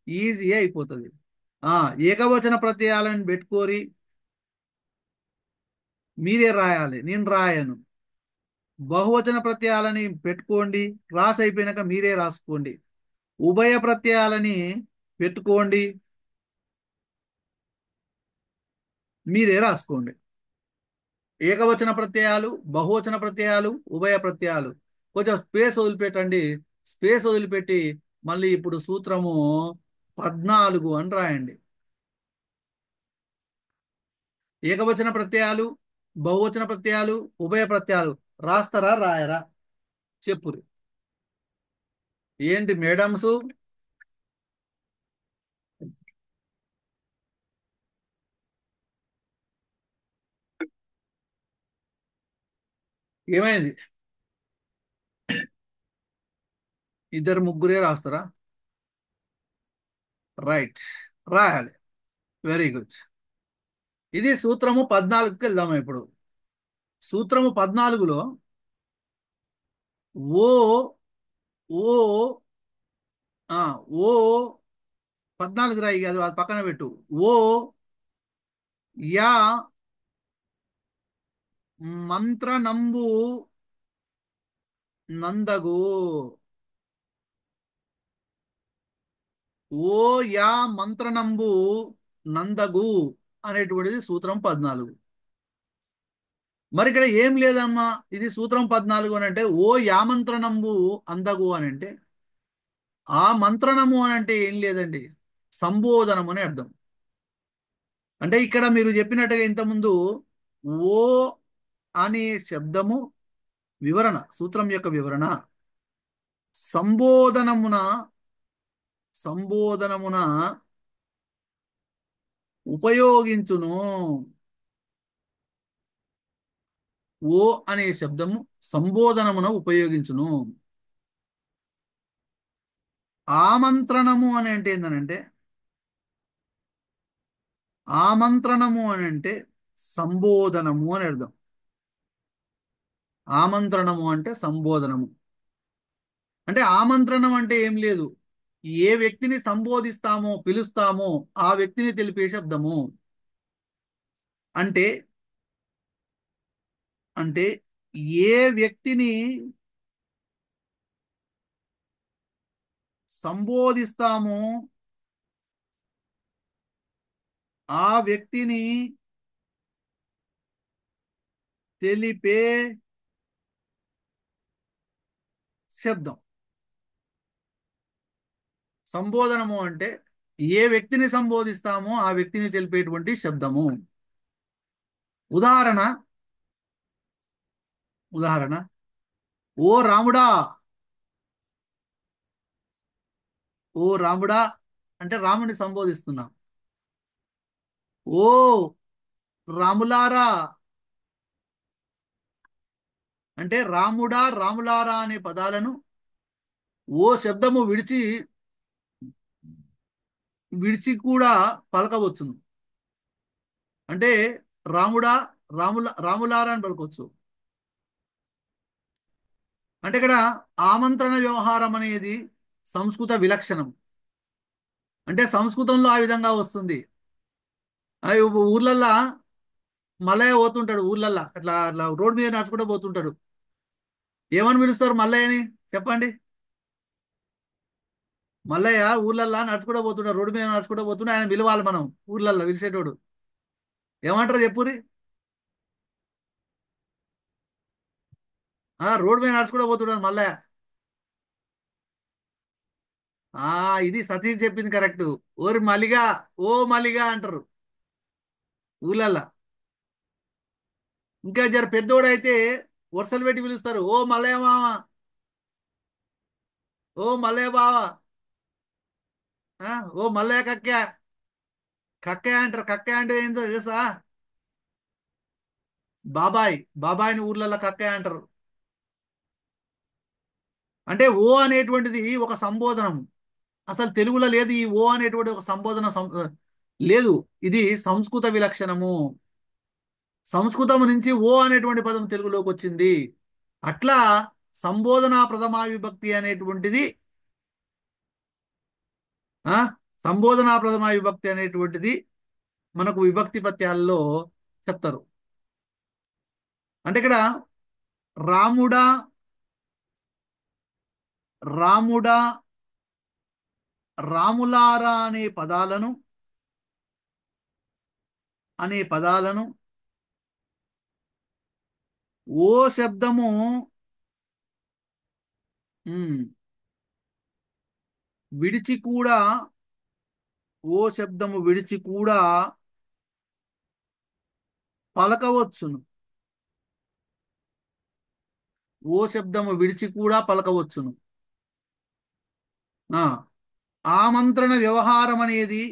ఈజీ అయిపోతుంది. ఆ ఏకవచన ప్రత్యయాలను పెట్టుకోరి మీరే రాయాలి, నేను రాయను. బహువచన ప్రత్యయాలని పెట్టుకోండి, క్లాస్ అయిపోయినాక మీరే రాసుకోండి. ఉభయ ప్రత్యయాలని పెట్టుకోండి, మీరే రాసుకోండి. ఏకవచన ప్రత్యయాలు బహువచన ప్రత్యయాలు ఉభయ ప్రత్యయాలు కొంచెం స్పేస్ వదిలిపెట్టండి. స్పేస్ వదిలిపెట్టి మళ్ళీ ఇప్పుడు సూత్రము 14 అని రాయండి. ఏకవచన ప్రత్యయాలు బహువచన ప్రత్యయాలు ఉభయ ప్రత్యయాలు రాస్తారా రాయరా చెప్పురి. ఏంటి మేడమ్స్? ఏమైంది? ఇద్దరు ముగ్గురే రాస్తారా? రైట్, రాయాలి. Very good. ఇది సూత్రము 14కి వెళ్దాము ఇప్పుడు. సూత్రము 14లో ఓ ఓ ఆ ఓ 14 రాయి, అది పక్కన పెట్టు. ఓ యా మంత్రనంబు నందగు. ఓ యా మంత్రనంబు నందగు అనేటువంటిది సూత్రం 14. మరి ఇక్కడ ఏం లేదమ్మా, ఇది సూత్రం 14 అని అంటే ఓ యామంత్రణంబు అందగు అని అంటే ఆ మంత్రణము అని అంటే ఏం లేదండి, సంబోధనం అని అర్థం. అంటే ఇక్కడ మీరు చెప్పినట్టుగా ఇంతకుముందు ఓ అనే శబ్దము వివరణ, సూత్రం యొక్క వివరణ సంబోధనమున సంబోధనమున ఉపయోగించును. ఓ అనే శబ్దము సంబోధనమున ఉపయోగించును. ఆమంత్రణము అని అంటే ఏంటనంటే ఆమంత్రణము అని అంటే సంబోధనము అని అర్థం. ఆమంత్రణము అంటే సంబోధనము. అంటే ఆమంత్రణం అంటే ఏం లేదు, ఏ వ్యక్తిని సంబోధిస్తామో పిలుస్తామో ఆ వ్యక్తిని తెలిపే శబ్దము. అంటే అంటే ఏ వ్యక్తిని సంబోధిస్తామో ఆ వ్యక్తిని తెలిపే శబ్దం. సంబోధనము అంటే ఏ వ్యక్తిని సంబోధిస్తామో ఆ వ్యక్తిని తెలిపేటువంటి శబ్దము. ఉదాహరణ ఉదాహరణ ఓ రాముడా. ఓ రాముడా అంటే రాముని సంబోధిస్తున్నాం. ఓ రాములారా అంటే రాముడా రాములారా అనే పదాలను ఓ శబ్దము విడిచి కూడా పలకవచ్చును. అంటే రాముడా రాములారా అని పలకొచ్చు. అంటే ఇక్కడ ఆమంత్రణ వ్యవహారం అనేది సంస్కృత విలక్షణం. అంటే సంస్కృతంలో ఆ విధంగా వస్తుంది. అది ఊర్లల్లా మల్లయ్య పోతుంటాడు, ఊర్లల్లా అట్లా అట్లా రోడ్ మీద నడుచుకుంటూ పోతుంటాడు. ఏమని పిలుస్తారు మల్లయ్యని చెప్పండి? మల్లయ్య ఊర్లల్లా నడుచుకుంటూ పోతుంటాడు, రోడ్డు మీద నడుచుకుంటూ పోతుంటే ఆయన పిలవాలి మనం. ఊర్లల్లా పిలిచేటోడు ఏమంటారు చెప్పురి? రోడ్డు మీద నడుచుకుంటూ పోతుంటాడు మల్లయ్య. ఇది సతీష్ చెప్పింది కరెక్ట్. ఓరి మలిగా, ఓ మలిగా అంటారు ఊర్లల్లా. ఇంకా జర పెద్దోడైతే వరుసలు పెట్టి పిలుస్తారు, ఓ మల్లయ్య మామ, ఓ మల్లయ్య బావ, ఓ మల్లయ్య కక్క. కక్కయ్య అంటారు. కక్కయ్య అంటే ఏంటో తెలుసా? బాబాయ్. బాబాయ్ని ఊర్లలో కక్కయ్య అంటారు. అంటే ఓ అనేటువంటిది ఒక సంబోధనం. అసలు తెలుగులో లేదు ఈ ఓ అనేటువంటి ఒక సంబోధన లేదు. ఇది సంస్కృత విలక్షణము. సంస్కృతం నుంచి ఓ అనేటువంటి పదం తెలుగులోకి వచ్చింది. అట్లా సంబోధన ప్రథమా విభక్తి అనేటువంటిది ఆ సంబోధనా ప్రథమా విభక్తి అనేటువంటిది మనకు విభక్తి పత్యాల్లో చెప్తారు. అంటే ఇక్కడ రాముడా, రాముడా, రాములారా అనే పదాలను ఓ శబ్దము ఉమ్, విడిచి కూడా ఓ శబ్దము విడిచి కూడా పలకవచ్చును. ఓ శబ్దము విడిచి కూడా పలకవచ్చును. ఆ ఆమంత్రణ వ్యవహారం అనేది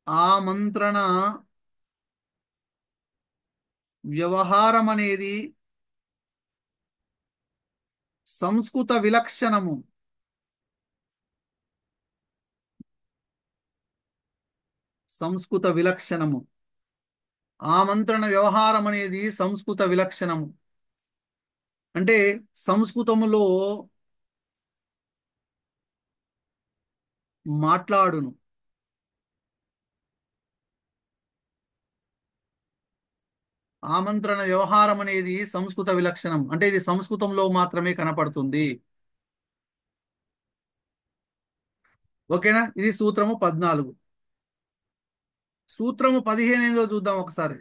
ఆమంత్రణ వ్యవహారం అనేది సంస్కృత విలక్షణము. సంస్కృత విలక్షణము. ఆమంత్రణ వ్యవహారం అనేది సంస్కృత విలక్షణము. అంటే సంస్కృతములో మాట్లాడును. ఆమంత్రణ వ్యవహారం అనేది సంస్కృత విలక్షణం. అంటే ఇది సంస్కృతంలో మాత్రమే కనపడుతుంది. ఓకేనా? ఇది సూత్రము 14. సూత్రము 15 ఏందో చూద్దాం ఒకసారి.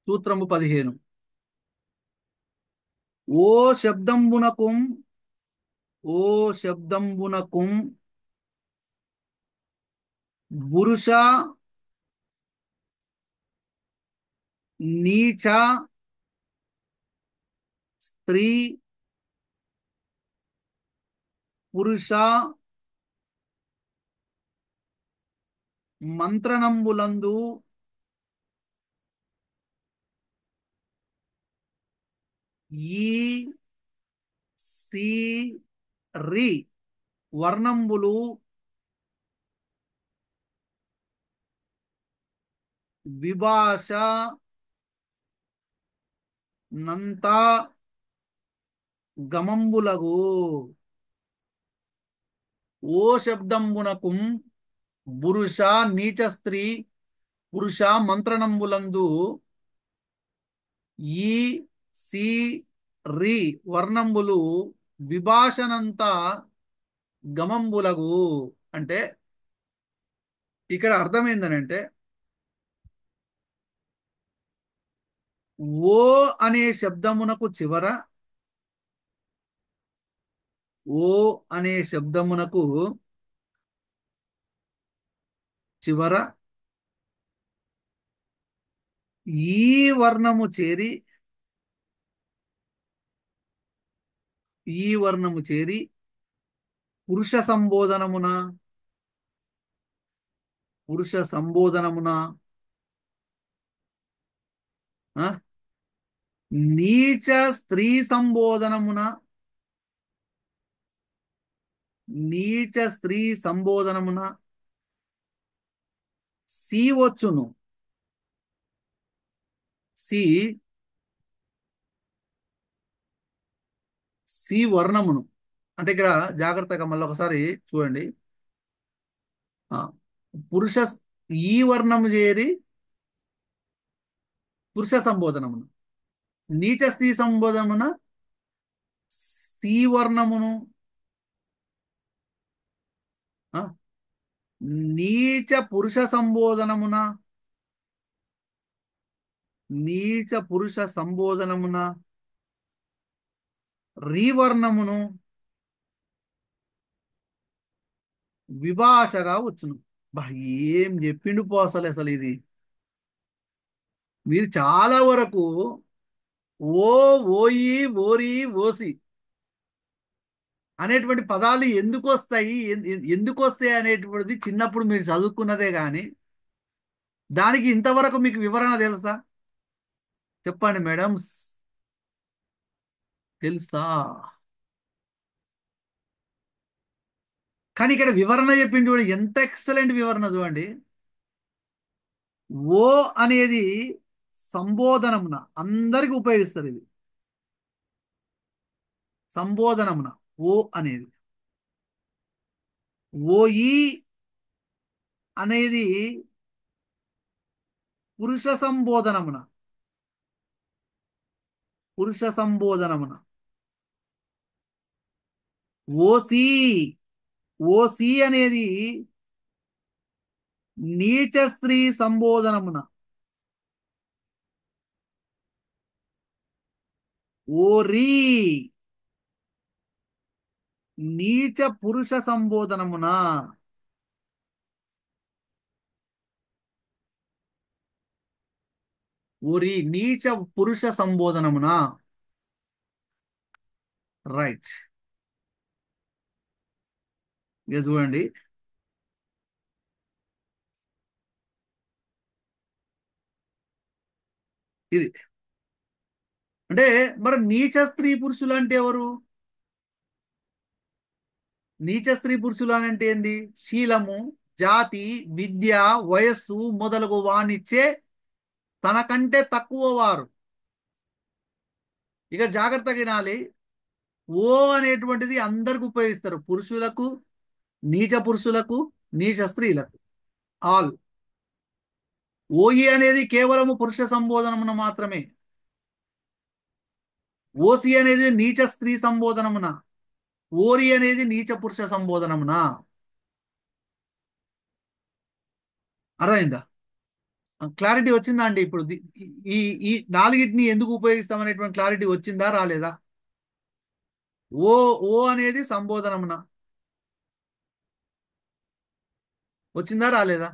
సూత్రము 15. ఓ శబ్దంబునకుం ఓ శబ్దంబునకుం పురుష నీచ స్త్రీ పురుష మంత్రణంబులందు ఈ సి రి వర్ణంబులు విభాష నంత గమంబులగు. ఓ శబ్దంబునకుం పురుష నీచ స్త్రీ పురుష మంత్రణంబులందు ఈ సి రి వర్ణంబులు విభాషనంత గమంబులగు. అంటే ఇక్కడ అర్థం ఏందనంటే ఓ అనే శబ్దమునకు చివర ఓ అనే శబ్దమునకు చివర ఈ వర్ణము చేరి ఈ వర్ణము చేరి పురుష సంబోధనమున పురుష సంబోధనమున ఆ, నీచ స్త్రీ సంబోధనమున నీచ స్త్రీ సంబోధనమున సి వచ్చును. సి సి వర్ణమును. అంటే ఇక్కడ జాగ్రత్తగా మళ్ళీ ఒకసారి చూడండి. ఆ, పురుష ఈ వర్ణము చేరి పురుష సంబోధనమును, నీచ స్త్రీ సంబోధనమున సి వర్ణమును, ఆ, నీచ పురుష సంబోధనమున నీచ పురుష సంబోధనమున రీవర్ణమును విభాషగా వచ్చును. బా, ఏం చెప్పిండు పో అసలు ఇది. మీరు చాలా వరకు ఓ, ఓయి, ఓరి, ఓసి అనేటువంటి పదాలు ఎందుకు వస్తాయి అనేటువంటిది చిన్నప్పుడు మీరు చదువుకున్నదే గాని దానికి ఇంతవరకు మీకు వివరణ తెలుసా? చెప్పండి మేడం. తెలుసా? కానీ ఇక్కడ వివరణ చెప్పింది చూడండి, ఎంత ఎక్సలెంట్ వివరణ చూడండి. ఓ అనేది సంబోధనమున అందరికి ఉపయోగిస్తారు ఇది. సంబోధనమున ఓ అనేది. ఓయి అనేది పురుష సంబోధనమున. పురుష సంబోధనమున. ఓసి. ఓసి అనేది నీచ స్త్రీ సంబోధనమున. ఓరి నీచ పురుష సంబోధనమున. ఓరి నీచ పురుష సంబోధనమున. రైట్. ఇక చూడండి. ఇది అంటే మరి నీచ స్త్రీ పురుషులు అంటే ఎవరు? నీచ స్త్రీ పురుషులు అని అంటే ఏంది? శీలము, జాతి, విద్య, వయస్సు మొదలగు వానిచ్చే తనకంటే తక్కువ వారు. ఇక జాగ్రత్తగా వినాలి. ఓ అనేటువంటిది అందరికి ఉపయోగిస్తారు, పురుషులకు, నీచ పురుషులకు, నీచ స్త్రీలకు, ఆల్. ఓయి అనేది కేవలము పురుష సంబోధనమున మాత్రమే. ఓసి అనేది నీచ స్త్రీ సంబోధనమున. ఓరి అనేది నీచ పురుష సంబోధనమున. అర్థమైందా? క్లారిటీ వచ్చిందా అండి ఇప్పుడు? ఈ ఈ నాలుగిటిని ఎందుకు ఉపయోగిస్తాం అనేటువంటి క్లారిటీ వచ్చిందా రాలేదా? ఓ ఓ అనేది సంబోధనమున. వచ్చిందా రాలేదా?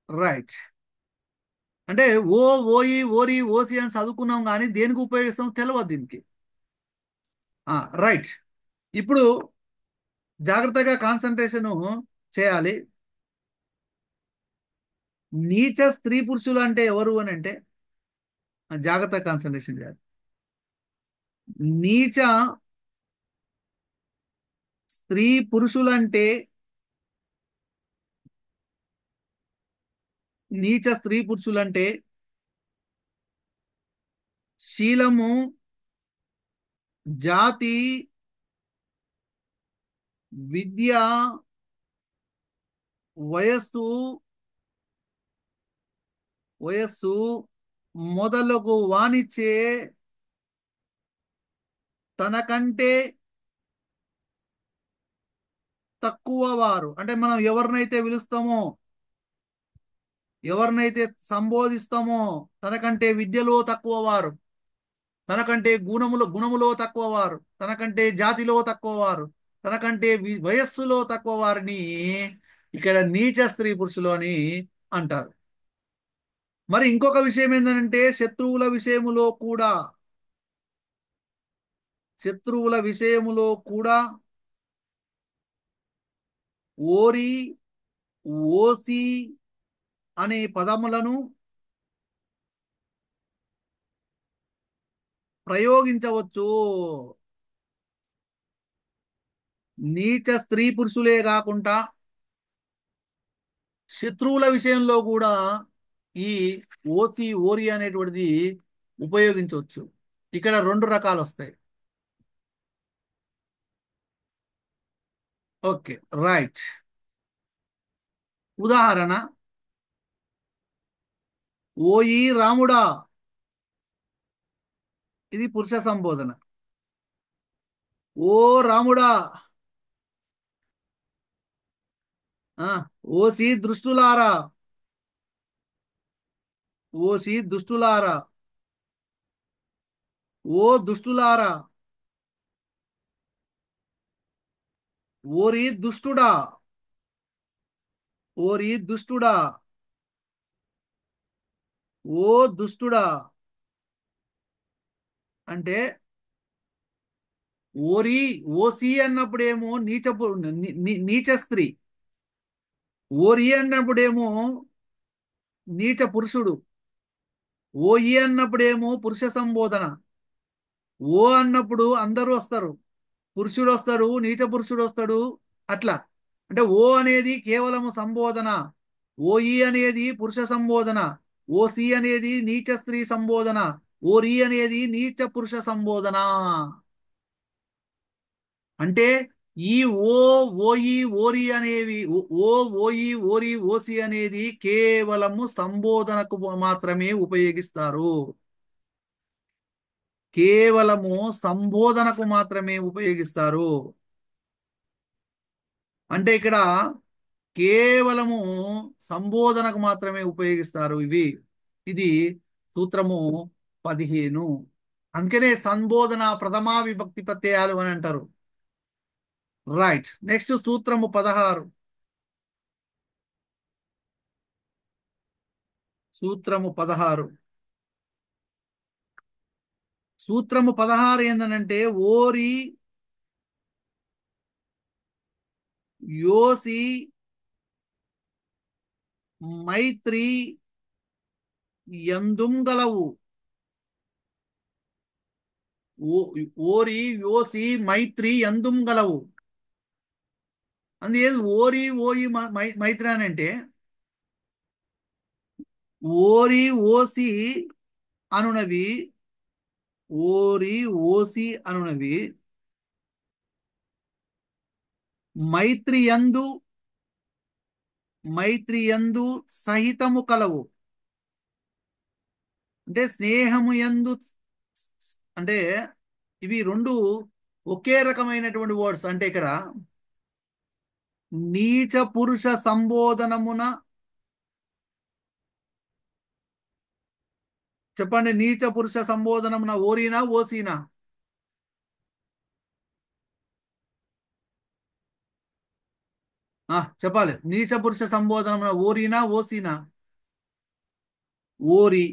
రైట్. అంటే ఓ, ఓయి, ఓరి, ఓసి అని చదువుకున్నాం కానీ దేనికి ఉపయోగిస్తాం తెలియదు దీనికి. రైట్. ఇప్పుడు జాగ్రత్తగా కాన్సన్ట్రేషన్ చేయాలి. నీచ స్త్రీ పురుషులు అంటే ఎవరు అని అంటే జాగ్రత్తగా కాన్సన్ట్రేషన్ చేయాలి. నీచ స్త్రీ పురుషులంటే, నీచ స్త్రీ పురుషులంటే శీలము, జాతి, విద్య, వయస్సు వయస్సు మొదలగు వానిచ్చే తనకంటే తక్కువ వారు. అంటే మనం ఎవరినైతే పిలుస్తామో, ఎవరినైతే సంబోధిస్తామో, తనకంటే విద్యలో తక్కువ వారు, తనకంటే గుణములో తక్కువ వారు, తనకంటే జాతిలో తక్కువ వారు, తనకంటే వయస్సులో తక్కువ వారిని ఇక్కడ నీచ స్త్రీ పురుషులు అని అంటారు. మరి ఇంకొక విషయం ఏంటంటే శత్రువుల విషయములో కూడా ఓరి, ఓసి అనే పదములను ప్రయోగించవచ్చు. నీచ స్త్రీ పురుషులే కాకుండా శత్రువుల విషయంలో కూడా ఈ ఓసి, ఓరి అనేటువంటిది ఉపయోగించవచ్చు. ఇక్కడ రెండు రకాలు వస్తాయి. ఓకే. రైట్. ఉదాహరణ: ఓయి రాముడా. ఇది పురుష సంబోధన. ఓ రాముడా. ఆ, ఓసి దృష్టులారా. ఓసి దుష్టులారా. ఓ దుష్టులారా. ఓరి దుష్టుడా. ఓరి దుష్టుడా. ఓ దుష్టుడా. అంటే ఓరి, ఓసి అన్నప్పుడేమో నీచ స్త్రీ. ఓరి అన్నప్పుడేమో నీచ పురుషుడు. ఓ ఈ అన్నప్పుడేమో పురుష సంబోధన. ఓ అన్నప్పుడు అందరూ వస్తారు. పురుషుడు వస్తాడు, నీచ పురుషుడు వస్తాడు. అట్లా అంటే ఓ అనేది కేవలము సంబోధన. ఓఈ అనేది పురుష సంబోధన. ఓసి అనేది నీచ స్త్రీ సంబోధన. ఓరి అనేది నీచ పురుష సంబోధన. అంటే ఈ ఓ, ఓఈ, ఓరి అనేవి ఓ, ఓఈ, ఓరి, ఓసి అనేది కేవలము సంబోధనకు మాత్రమే ఉపయోగిస్తారు. కేవలము సంబోధనకు మాత్రమే ఉపయోగిస్తారు. అంటే ఇక్కడ కేవలము సంబోధనకు మాత్రమే ఉపయోగిస్తారు ఇవి. ఇది సూత్రము 15. అందుకనే సంబోధన ప్రథమా విభక్తి ప్రత్యయాలు అని అంటారు. రైట్. నెక్స్ట్ సూత్రము 16. సూత్రము 16. సూత్రము 16 ఏందనంటే ఓరి, యోసి, మైత్రి యందుంగలవు. ఓరి, యోసి, మైత్రి యందుంగలవు. అందుకేది ఓరి, ఓయి, మైత్రి అని అంటే ఓరి, ఓసి అనునవి, ఓరి, ఓసి అనునవి మైత్రియందు, మైత్రియందు సహితము కలవు. అంటే స్నేహము యందు, అంటే ఇవి రెండు ఒకే రకమైనటువంటి వర్డ్స్. అంటే ఇక్కడ నీచ పురుష సంబోధనమున, చెప్పండి, నీచ పురుష సంబోధనమున ఓరినా ఓసీనా? చెప్పాలి. నీచ పురుష సంబోధనమున ఓరినా ఓసీనా? ఓరి.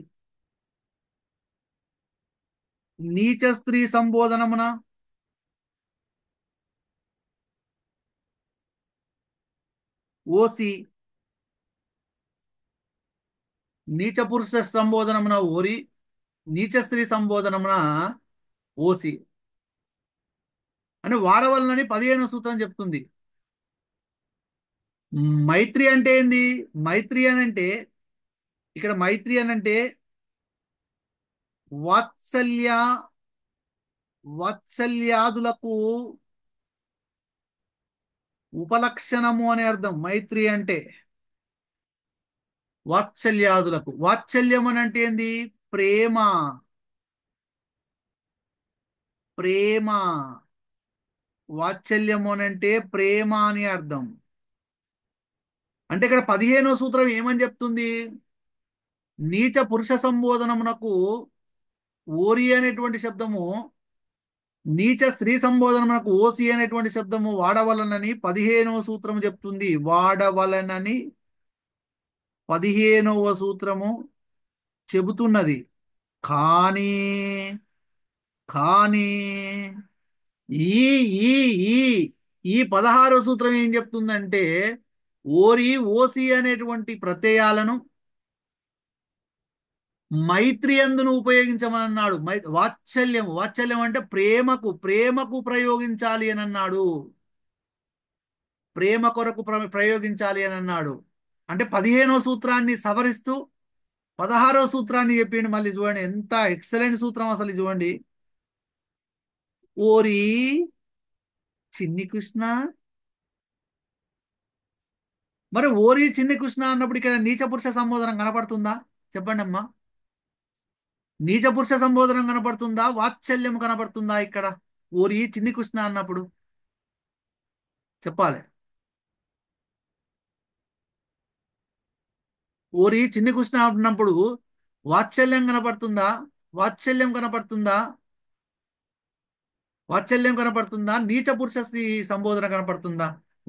నీచ స్త్రీ సంబోధనమున ఓసి. నీచ పురుష సంబోధనమున ఓరి, నీచ స్త్రీ సంబోధనమున ఓసి. అంటే వాడవలనని 15వ సూత్రం చెప్తుంది. మైత్రి అంటే ఏంది? మైత్రి అని అంటే, ఇక్కడ మైత్రి అని అంటే వాత్సల్య, వాత్సల్యాదులకు ఉపలక్షణము అనే అర్థం మైత్రి అంటే. వాత్సల్యాదులకు, వాత్సల్యం అని అంటే ఏంది? ప్రేమ. ప్రేమ. వాత్సల్యము అని అంటే ప్రేమ అని అర్థం. అంటే ఇక్కడ 15వ సూత్రం ఏమని చెప్తుంది? నీచ పురుష సంబోధనమునకు ఓరి అనేటువంటి శబ్దము, నీచ స్త్రీ సంబోధనమునకు ఓసి అనేటువంటి శబ్దము వాడవలనని 15వ సూత్రము చెప్తుంది. వాడవలనని 15వ సూత్రము చెబుతున్నది. కానీ, కానీ ఈ ఈ ఈ ఈ 16వ సూత్రం ఏం చెప్తుందంటే ఓరి, ఓసి అనేటువంటి ప్రత్యయాలను మైత్రి అందును ఉపయోగించమని అన్నాడు. వాత్సల్యం, వాత్సల్యం అంటే ప్రేమకు, ప్రేమకు ప్రయోగించాలి అని అన్నాడు. ప్రేమ కొరకు ప్రయోగించాలి అని అన్నాడు. అంటే 15వ సూత్రాన్ని సవరిస్తూ 16వ సూత్రాన్ని చెప్పిండు. మళ్ళీ చూడండి ఎంత ఎక్సలెంట్ సూత్రం అసలు. చూడండి, ఓరి చిన్ని కృష్ణ. మరి ఓరి చిన్ని కృష్ణ అన్నప్పుడు ఇక్కడ నీచ పురుష సంబోధన కనపడుతుందా? చెప్పండి అమ్మా. నీచ పురుష సంబోధనం కనపడుతుందా? వాత్సల్యం కనపడుతుందా ఇక్కడ ఓరి చిన్ని కృష్ణ అన్నప్పుడు? చెప్పాలి. ఓరి చిన్ని కృష్ణ అన్నప్పుడు వాత్సల్యం కనపడుతుందా? వాత్సల్యం కనపడుతుందా? వాత్సల్యం కనపడుతుందా? నీచ పురుష స్త్రీ సంబోధన కనపడుతుందా?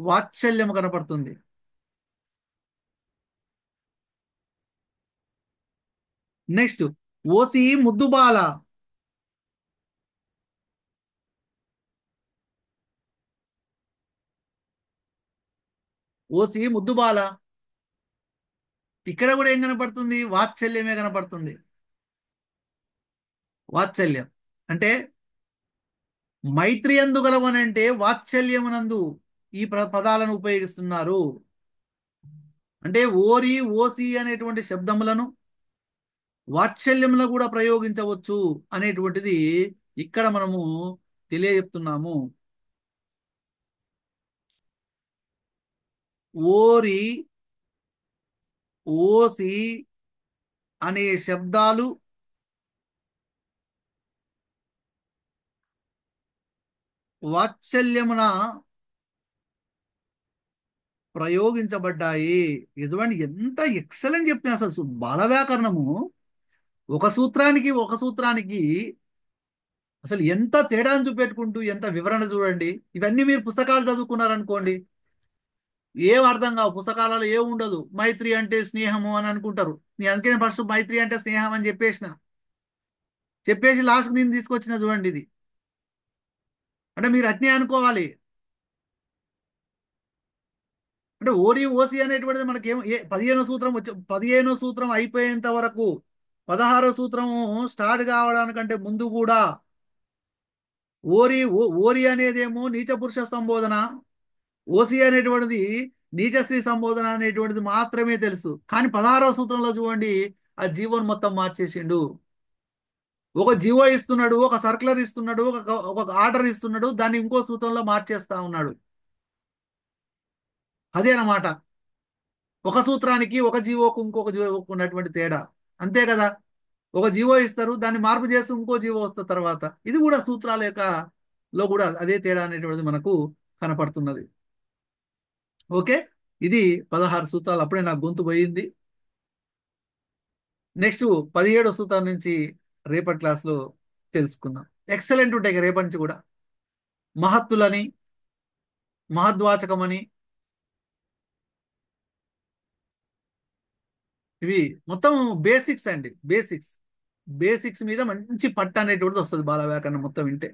వాత్సల్యం కనపడుతుంది. నెక్స్ట్, ఓసి ముద్దుబాల. ఓసి ముద్దుబాల. ఇక్కడ కూడా ఏం కనపడుతుంది? వాత్సల్యమే కనపడుతుంది. వాత్సల్యం అంటే మైత్రి ఎందు గలవనంటే వాత్సల్యమునందు ఈ పదాలను ఉపయోగిస్తున్నారు. అంటే ఓరి ఓసి అనేటువంటి శబ్దములను వాత్సల్యంలో కూడా ప్రయోగించవచ్చు అనేటువంటిది ఇక్కడ మనము తెలియజెప్తున్నాము. ఓరి ఓసి అనే శబ్దాలు వాత్సల్యమున ప్రయోగించబడ్డాయి. ఎటువంటి ఎంత ఎక్సలెంట్ చెప్పిన అసలు బాల వ్యాకరణము ఒక సూత్రానికి అసలు ఎంత తేడాను చూపెట్టుకుంటూ ఎంత వివరణ చూడండి. ఇవన్నీ మీరు పుస్తకాలు చదువుకున్నారనుకోండి ఏం అర్థం కావు. పుస్తకాలలో ఏం ఉండదు. మైత్రి అంటే స్నేహము అని అనుకుంటారు. నేను అందుకనే ఫస్ట్ మైత్రి అంటే స్నేహం అని చెప్పేసి లాస్ట్ నేను తీసుకొచ్చిన చూడండి ఇది. అంటే మీరు అట్నే అనుకోవాలి. అంటే ఓరి ఓసి అనేటువంటిది మనకి ఏం 15వ సూత్రం 15వ సూత్రం అయిపోయేంత వరకు 16వ సూత్రము స్టార్ట్ కావడానికంటే ముందు కూడా ఓరి అనేదేమో నీచ పురుష సంబోధన, ఓసి అనేటువంటిది నీచ స్త్రీ సంబోధన అనేటువంటిది మాత్రమే తెలుసు. కానీ 16వ సూత్రంలో చూడండి ఆ జీవోని మొత్తం మార్చేసిండు. ఒక జీవో ఇస్తున్నాడు, ఒక సర్కులర్ ఇస్తున్నాడు, ఒక ఆర్డర్ ఇస్తున్నాడు, దాన్ని ఇంకో సూత్రంలో మార్చేస్తా ఉన్నాడు. అదేనమాట ఒక సూత్రానికి ఒక జీవోకు ఇంకొక జీవోకు ఉన్నటువంటి తేడా. అంతే కదా. ఒక జీవో ఇస్తారు, దాన్ని మార్పు చేసి ఇంకో జీవో వస్తుంది తర్వాత. ఇది కూడా సూత్రాల యొక్క లో కూడా అదే తేడా అనేటువంటిది మనకు కనపడుతున్నది. ఓకే. ఇది 16 సూత్రాలు. అప్పుడే నాకు గొంతు పోయింది. నెక్స్ట్ 17 సూత్రం నుంచి రేపటి క్లాస్లో తెలుసుకుందాం. ఎక్సలెంట్ ఉంటాయి ఇక రేపటి నుంచి కూడా. మహత్తులని, మహద్వాచకమని, ఇవి మొత్తం బేసిక్స్ అండి. బేసిక్స్ మీద మంచి పట్టు అనేటువంటిది వస్తుంది బాల వ్యాకరణం మొత్తం వింటే.